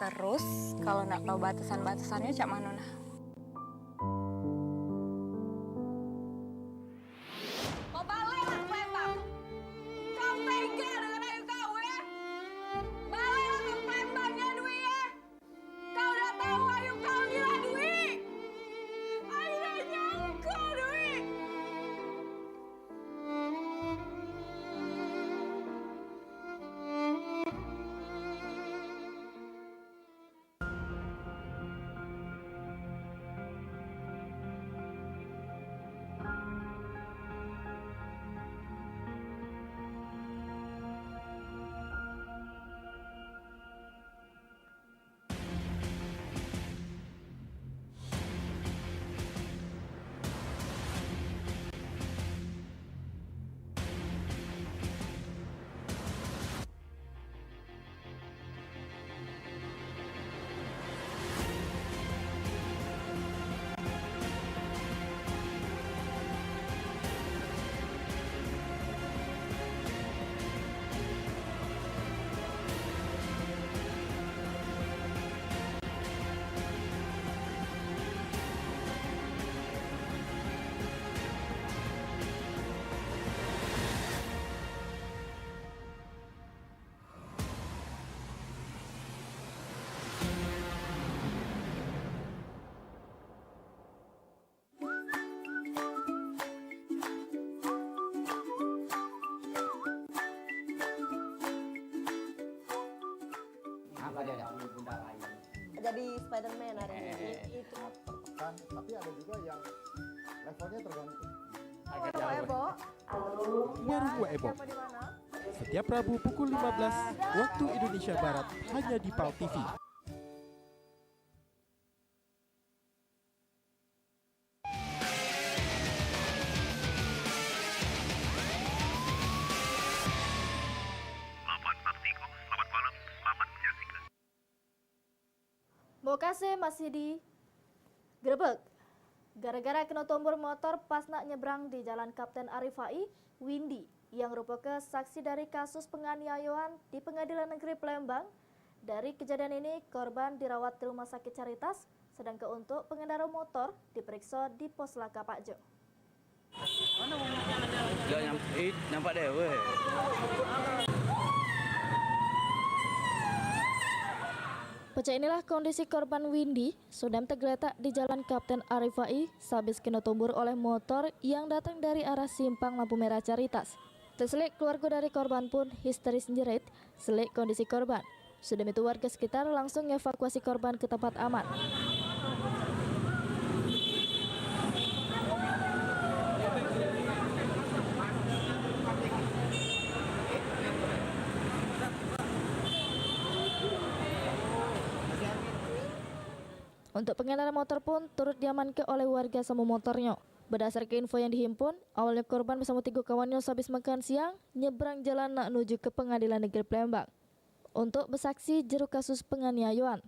[SPEAKER 10] Terus kalau nak tahu batasan-batasannya cak mana nah?
[SPEAKER 6] Kau balik lah Palembang. Kau tega dengan ayu kau ya. Balik lah ke Palembangnya Dwi ya. Kau udah tahu ayu kau gila Dwi. Ayu udah nyangka Dwi.
[SPEAKER 14] Jadi Spider-Man hari ini itu.
[SPEAKER 3] Kan, tapi ada juga yang levelnya tergantung.
[SPEAKER 16] Warung Ebo.
[SPEAKER 8] Warung Ebo. Setiap Rabu pukul 15 waktu Indonesia Barat hanya di PAL TV.
[SPEAKER 15] Selamat malam, selamat menyaksikan.
[SPEAKER 16] Lokasi masih di Grebek. Gara-gara kena tombol motor pas nak nyebrang di Jalan Kapten Arifai, Windy, yang merupakan saksi dari kasus penganiayaan di Pengadilan Negeri Palembang. Dari kejadian ini, korban dirawat di Rumah Sakit Caritas, sedangkan untuk pengendara motor diperiksa di Pos Laka Pak Jo.
[SPEAKER 20] Nampak dia weh.
[SPEAKER 16] Pecah inilah kondisi korban Windy, sudah tergeletak di Jalan Kapten Arifai sehabis kena tumbur oleh motor yang datang dari arah simpang lampu merah Caritas. Terselik keluarga dari korban pun histeris menjerit, selik kondisi korban. Sudah itu warga sekitar langsung evakuasi korban ke tempat aman. Untuk pengendara motor pun turut diamankan oleh warga sama motornya. Berdasarkan info yang dihimpun, awalnya korban bersama 3 kawannya sehabis makan siang nyebrang jalan nak menuju ke Pengadilan Negeri Palembang untuk bersaksi juru kasus penganiayaan.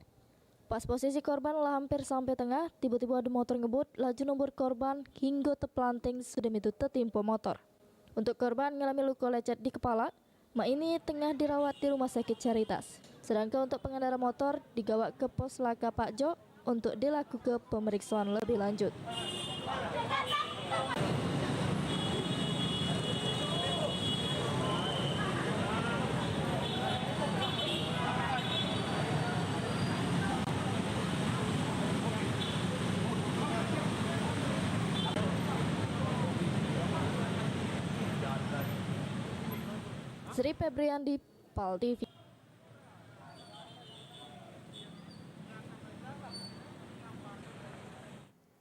[SPEAKER 16] Pas posisi korban lah hampir sampai tengah, tiba-tiba ada motor ngebut, laju nombor korban hingga terpelanting sudah itu tertimpa motor. Untuk korban mengalami luka lecet di kepala, mak ini tengah dirawat di Rumah Sakit Caritas. Sedangkan untuk pengendara motor digawa ke Pos Laka Pak Jo untuk dilakukan pemeriksaan lebih lanjut. Sri Febriandi, PAL TV.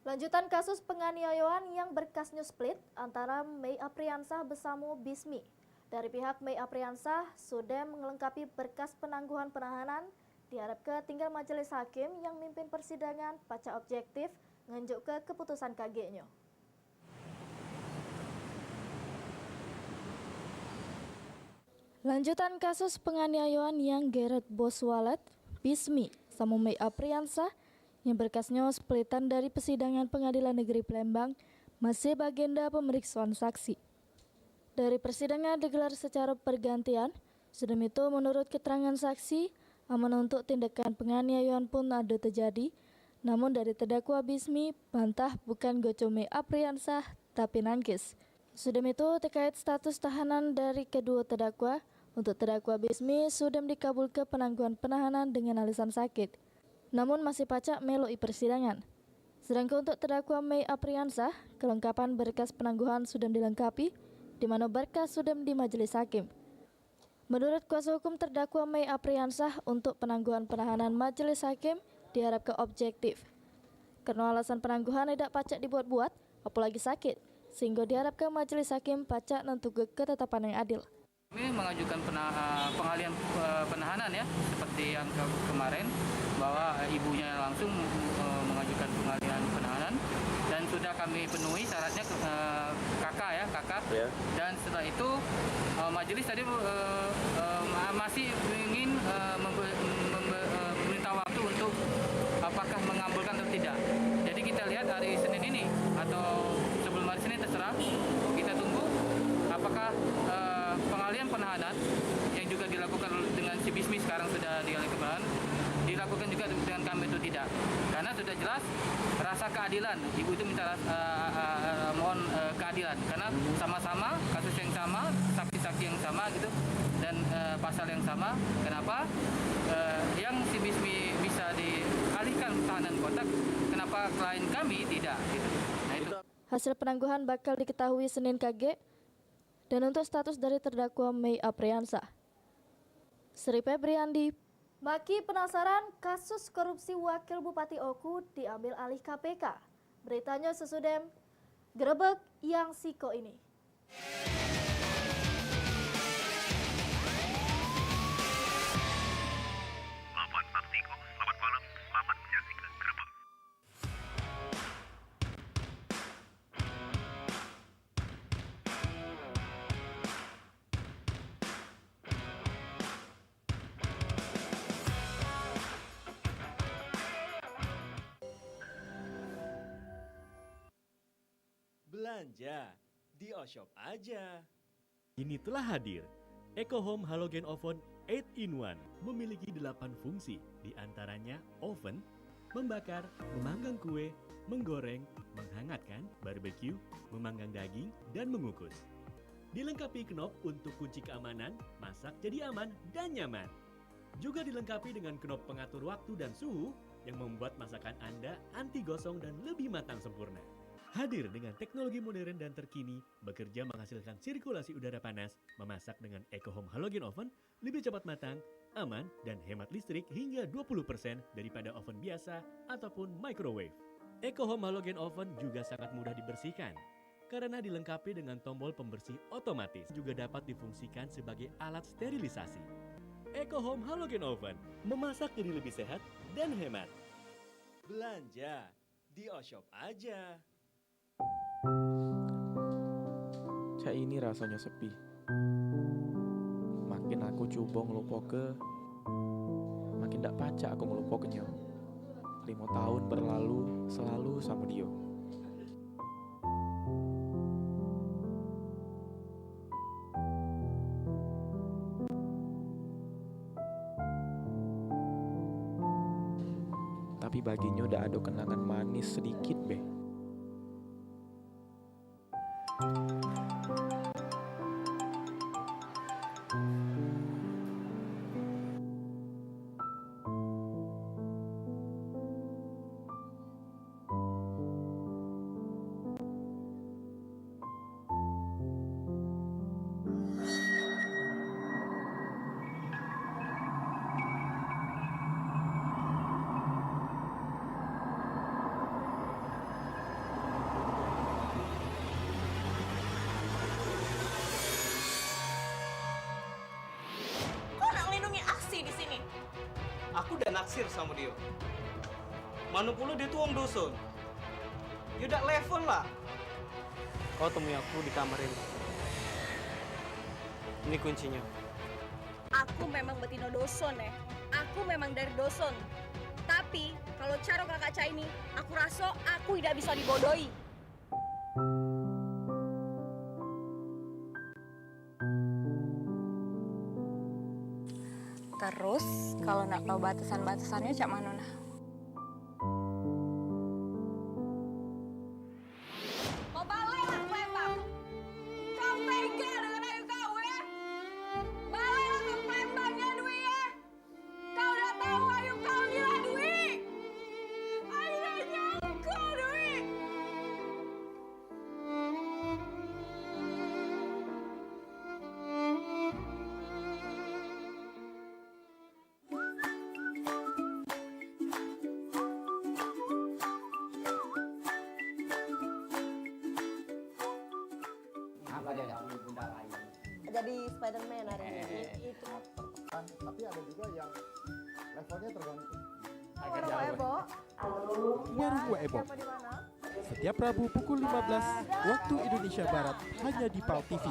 [SPEAKER 16] Lanjutan kasus penganiayaan yang berkasnya split antara Mei Apriansah bersama Bismi. Dari pihak Mei Apriansah sudah melengkapi berkas penangguhan penahanan, diharapkan tinggal majelis hakim yang mimpin persidangan pasca objektif ngenjuk ke keputusan KG-nya. Lanjutan kasus penganiayaan yang geret bos walet, Bismi, sama Mei Apriansah yang berkasnya splitan dari persidangan Pengadilan Negeri Palembang masih bagenda pemeriksaan saksi. Dari persidangan digelar secara pergantian, sudah itu menurut keterangan saksi, aman untuk tindakan penganiayaan pun ada terjadi, namun dari terdakwa Bismi bantah bukan goco Mei Apriansah tapi nangkis. Sudah itu terkait status tahanan dari kedua terdakwa, untuk terdakwa Bismi sudah dikabulkan penangguhan penahanan dengan alasan sakit, namun masih pacak meloi persidangan. Sedangkan untuk terdakwa Mei Apriansah, kelengkapan berkas penangguhan sudah dilengkapi, di mana berkas sudah di majelis hakim. Menurut kuasa hukum terdakwa Mei Apriansah, untuk penangguhan penahanan majelis hakim diharapkan objektif. Karena alasan penangguhan tidak pacak dibuat-buat, apalagi sakit, sehingga diharapkan majelis hakim pacak menentukan ketetapan yang adil.
[SPEAKER 12] Kami mengajukan pengalihan penahanan ya, seperti yang kemarin, bahwa ibunya langsung mengajukan pengalihan penahanan dan sudah kami penuhi syaratnya kakak. Dan setelah itu majelis tadi masih ingin meminta waktu untuk apakah mengabulkan atau tidak. Jadi kita lihat hari Senin ini atau sebelum hari Senin terserah, kita tunggu apakah pengalihan penahanan yang juga dilakukan dengan si Bismi sekarang sudah dilakukan juga dengan kami itu tidak, karena sudah jelas rasa keadilan. Ibu itu minta mohon keadilan karena sama-sama kasus yang sama, saksi-saksi yang sama gitu, dan pasal yang sama. Kenapa yang si Bismi bisa dialihkan tahanan kotak, kenapa klien kami tidak gitu. Nah, itu.
[SPEAKER 16] Hasil penangguhan bakal diketahui Senin KG. Dan untuk status dari terdakwa Mei Apriansah, Sri Febriandi, Maki penasaran kasus korupsi Wakil Bupati Oku diambil alih KPK. Beritanya sesudah Grebek yang siko ini.
[SPEAKER 15] Selamat malam, selamat menyaksikan Grebek.
[SPEAKER 1] Belanja di Oshop aja.
[SPEAKER 13] Kini telah hadir Eco Home Halogen Oven 8-in-1 memiliki 8 fungsi, di antaranya oven, membakar, memanggang kue, menggoreng, menghangatkan, barbecue, memanggang daging, dan mengukus. Dilengkapi knop untuk kunci keamanan, masak jadi aman dan nyaman. Juga dilengkapi dengan knop pengatur waktu dan suhu yang membuat masakan Anda anti gosong dan lebih matang sempurna. Hadir dengan teknologi modern dan terkini, bekerja menghasilkan sirkulasi udara panas, memasak dengan Eco Home Halogen Oven lebih cepat matang, aman, dan hemat listrik hingga 20% daripada oven biasa ataupun microwave. Eco Home Halogen Oven juga sangat mudah dibersihkan, karena dilengkapi dengan tombol pembersih otomatis, juga dapat difungsikan sebagai alat sterilisasi. Eco Home Halogen Oven, memasak jadi lebih sehat dan hemat.
[SPEAKER 1] Belanja di Oshop aja.
[SPEAKER 9] Cak ini rasanya sepi. Makin aku coba ngelupoke, makin dak pacak aku ngelupoknya. 5 tahun berlalu selalu sama dia. Tapi baginya udah ada kenangan manis sedikit beh.
[SPEAKER 5] Aku udah naksir sama dia. Mana pula dia tuh orang dusun. Ya udah level lah. Kau temui aku di kamar ini. Ini kuncinya.
[SPEAKER 6] Aku memang betina doson ya. Aku memang dari doson. Tapi kalau cara kakak Ca ini, aku rasa aku tidak bisa dibodohi.
[SPEAKER 10] Terus kalau nak tahu batasan-batasannya cak mana nah?
[SPEAKER 6] Kau balik lah Palembang. Kau tega dengan ayu kau ya. Balik lah ke Palembangnya Dwi ya. Kau udah tahu ayu kau gila Dwi. Ayu udah nyangka Dwi.
[SPEAKER 14] Jadi Spider-Man hari ini. Itu.
[SPEAKER 3] Tapi ada juga yang levelnya tergantung.
[SPEAKER 14] Warung Ebo.
[SPEAKER 8] Warung Ebo. Setiap Rabu pukul 15 waktu Indonesia Barat hanya di PAL TV.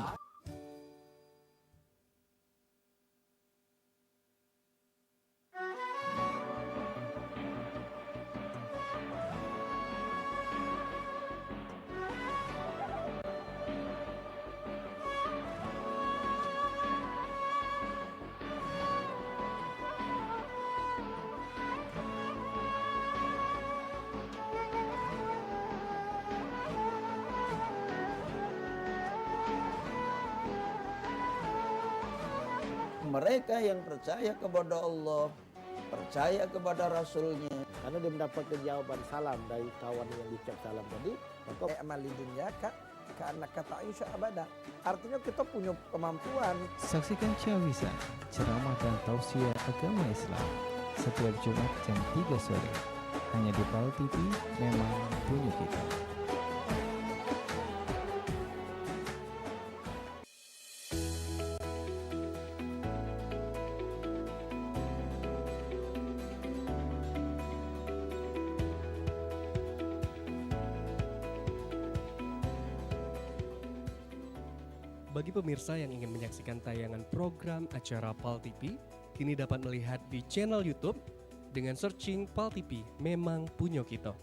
[SPEAKER 17] Mereka yang percaya kepada Allah, percaya kepada Rasulnya,
[SPEAKER 18] karena dia mendapatkan jawaban salam dari kawan yang diucap salam tadi, maka
[SPEAKER 17] amal dunia karena kata Aisyah abada. Artinya kita punya kemampuan.
[SPEAKER 24] Saksikan Cawisa, ceramah dan tausiah agama Islam setiap Jumat jam 3 sore hanya di PAL TV, memang punya kita.
[SPEAKER 19] Bagi pemirsa yang ingin menyaksikan tayangan program acara PAL TV, kini dapat melihat di channel YouTube dengan searching PAL TV, memang punya kita.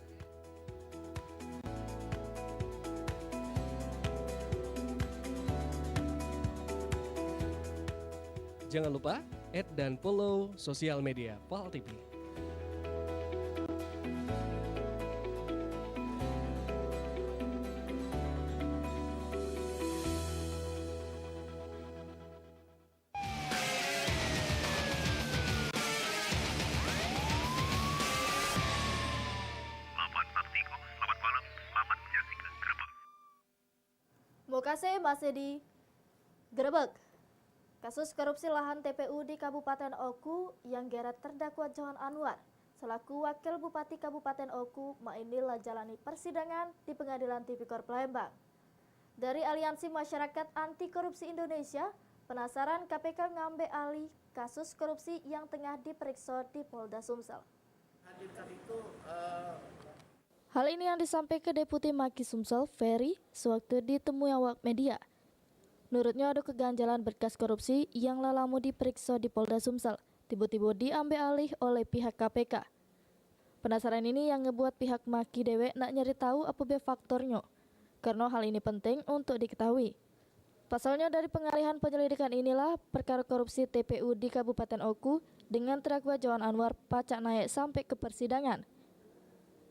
[SPEAKER 19] Jangan lupa add dan follow sosial media PAL TV.
[SPEAKER 15] Selamat malam, selamat menyaksikan Grebek.
[SPEAKER 16] Mokase masih di Grebek. Kasus korupsi lahan TPU di Kabupaten Oku yang geret terdakwa Johan Anwar selaku Wakil Bupati Kabupaten Oku Mainil jalani persidangan di Pengadilan Tipikor Palembang. Dari Aliansi Masyarakat Anti Korupsi Indonesia, penasaran KPK ngambil alih kasus korupsi yang tengah diperiksa di Polda Sumsel. Hal ini yang disampaikan Deputi Maki Sumsel, Ferry, sewaktu ditemui awak media. Menurutnya ada keganjalan berkas korupsi yang lalamu diperiksa di Polda Sumsel, tiba-tiba diambil alih oleh pihak KPK. Penasaran ini yang ngebuat pihak Maki dewe nak nyari tahu apa be faktornya, karena hal ini penting untuk diketahui. Pasalnya dari pengalihan penyelidikan inilah perkara korupsi TPU di Kabupaten Oku dengan terdakwa Johan Anwar pacak naik sampai ke persidangan.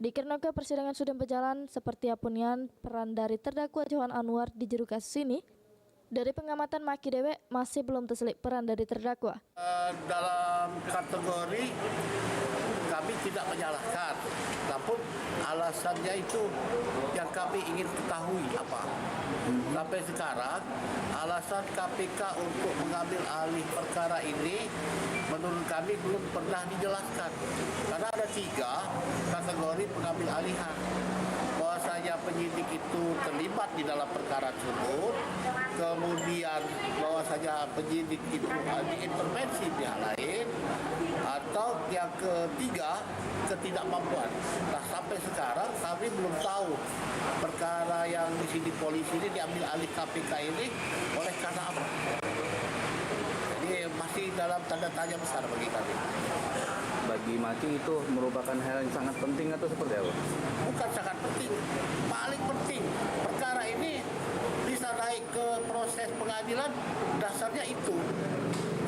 [SPEAKER 16] Dikarenakan persidangan sudah berjalan seperti apunian peran dari terdakwa Johan Anwar di juru kasus ini, dari pengamatan Maki dewe masih belum terselip peran dari terdakwa.
[SPEAKER 11] Dalam kategori kami tidak menyalahkan, namun alasannya itu yang kami ingin ketahui apa. Sampai sekarang alasan KPK untuk mengambil alih perkara ini menurut kami belum pernah dijelaskan. Karena ada 3 kategori pengambil alihan. Bahwasanya penyidik itu terlibat di dalam perkara tersebut, kemudian bahwasanya penyidik itu diintervensi pihak lain, atau yang ketiga ketidakmampuan. Nah sampai sekarang kami belum tahu perkara yang disidik polisi ini diambil alih KPK ini oleh karena apa. Jadi masih dalam tanda tanya besar bagi kami.
[SPEAKER 20] Bagi Maki itu merupakan hal yang sangat penting atau seperti apa?
[SPEAKER 11] Bukan sangat penting, paling penting. Perkara ini bisa naik ke proses pengadilan, dasarnya itu.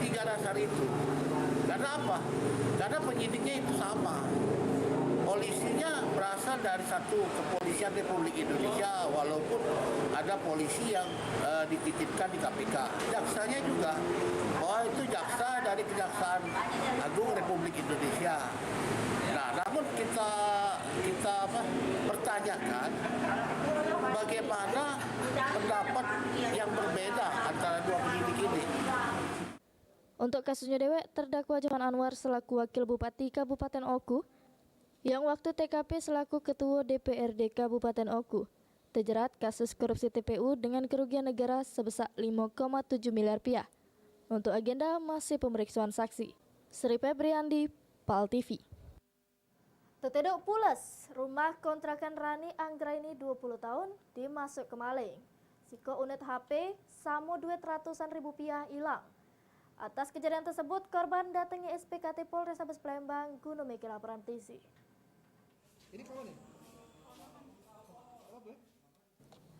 [SPEAKER 11] 3 dasar itu. Karena apa? Karena penyidiknya itu sama. Polisinya berasal dari satu kepolisian Republik Indonesia, walaupun ada polisi yang dititipkan di KPK. Jaksanya juga, itu jaksa dari Kejaksaan Agung Republik Indonesia. Nah, namun kita bertanyakan bagaimana pendapat yang berbeda antara 2 penyidik ini.
[SPEAKER 16] Untuk kasusnya dewe, terdakwa Johan Anwar selaku Wakil Bupati Kabupaten Oku yang waktu TKP selaku Ketua DPRD Kabupaten Oku terjerat kasus korupsi TPU dengan kerugian negara sebesar 5,7 miliar rupiah. Untuk agenda masih pemeriksaan saksi. Sri Febriandi, PAL TV. Tetedok pules, rumah kontrakan Rani Anggraini 20 tahun dimasuk ke maling. Siko unit HP samo duit ratusan ribu rupiah hilang. Atas kejadian tersebut, korban datangi SPKT Polrestabes Palembang guna memiliki laporan polisi.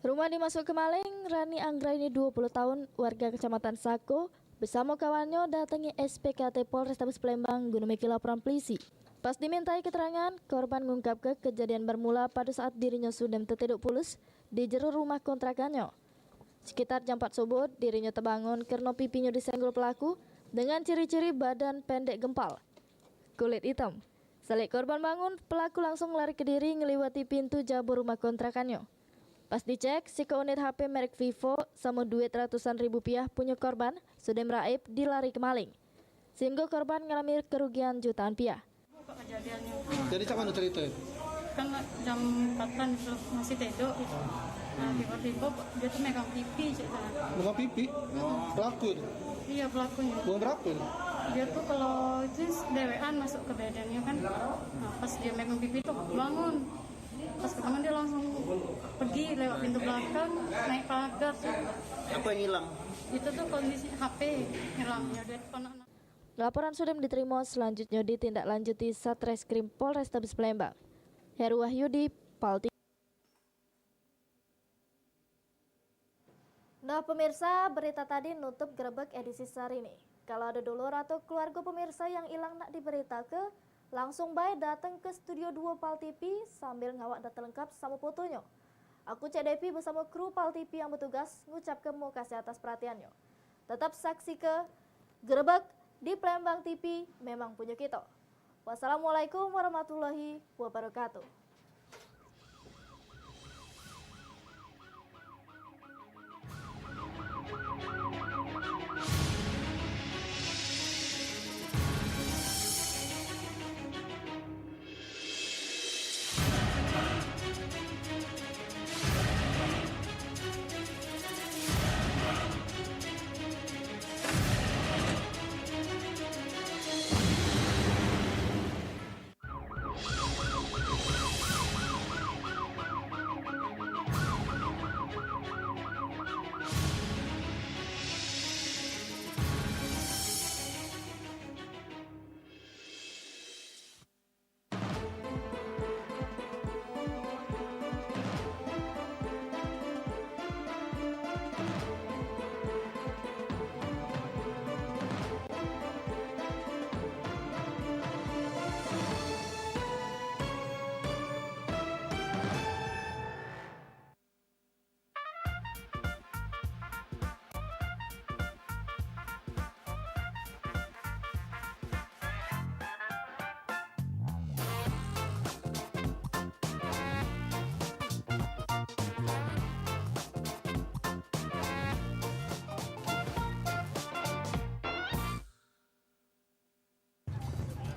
[SPEAKER 16] Rumah dimasuk ke maling, Rani Anggraini 20 tahun, warga Kecamatan Sako, bersama kawannya datangi SPKT Polrestabes Palembang guna memiliki laporan polisi. Pas dimintai keterangan, korban mengungkapkan kejadian bermula pada saat dirinya sudah tertidur pulas di jero rumah kontrakannya. Sekitar jam 4 subuh, dirinya terbangun karena pipinya disenggol pelaku dengan ciri-ciri badan pendek gempal, kulit hitam. Selik korban bangun, pelaku langsung lari ke diri ngeliwati pintu jabur rumah kontrakannya. Pas dicek, si unit HP merek Vivo sama duit ratusan ribu rupiah punya korban sudah meraib dilari ke maling. Sehingga korban mengalami kerugian jutaan rupiah.
[SPEAKER 21] Kejadiannya.
[SPEAKER 11] Jadi cak mana cerita itu?
[SPEAKER 21] Kan jam 4-an itu masih tidur gitu. Nah tiba-tiba dia tuh megang pipi ceritanya.
[SPEAKER 11] Megang pipi? Pelaku itu?
[SPEAKER 21] Iya pelakunya.
[SPEAKER 11] Bukan berapa itu?
[SPEAKER 21] Dia tuh kalau itu dewean masuk ke badannya kan. Nah pas dia megang pipi tuh bangun. Pas kebangun dia langsung pergi lewat pintu belakang naik pagar.
[SPEAKER 11] Apa yang hilang?
[SPEAKER 21] Itu tuh kondisi HP hilangnya dia depan anak.
[SPEAKER 16] Laporan sudah diterima, selanjutnya ditindaklanjuti Satreskrim Polrestabes Palembang. Heru Wahyudi, PAL TV. Nah pemirsa, berita tadi nutup Grebek edisi sehari ini. Kalau ada dulur atau keluarga pemirsa yang hilang nak diberitakan, langsung baik datang ke studio 2 Pal TV sambil ngawak data lengkap sama fotonya. Aku Cek Depi bersama kru Pal TV yang bertugas ngucapkan mau kasih atas perhatiannya. Tetap saksi ke Gerebek di Palembang TV memang punya kita. Wassalamualaikum warahmatullahi wabarakatuh.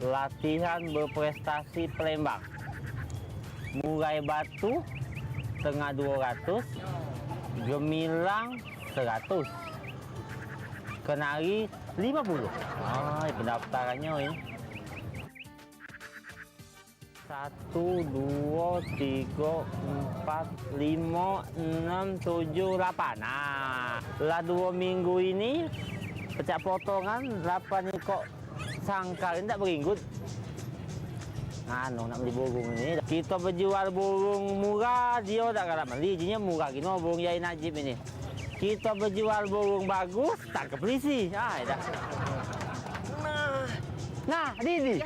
[SPEAKER 2] Latihan berprestasi Palembang. Murai batu tengah 200, gemilang 100, kenari 50. Pendaftarannya ini. 1, 2, 3, 4, 5, 6, 7, 8. Nah, lah 2 minggu ini pecah potongan 8 ini kok sangkar ini tak beringgut. Nak beli burung ini. Kita berjual burung murah, dia tak kalah beli. Jinya murah gini, burung Yai Najib ini. Kita berjual burung bagus, tak ke polisi. Nah, Didi.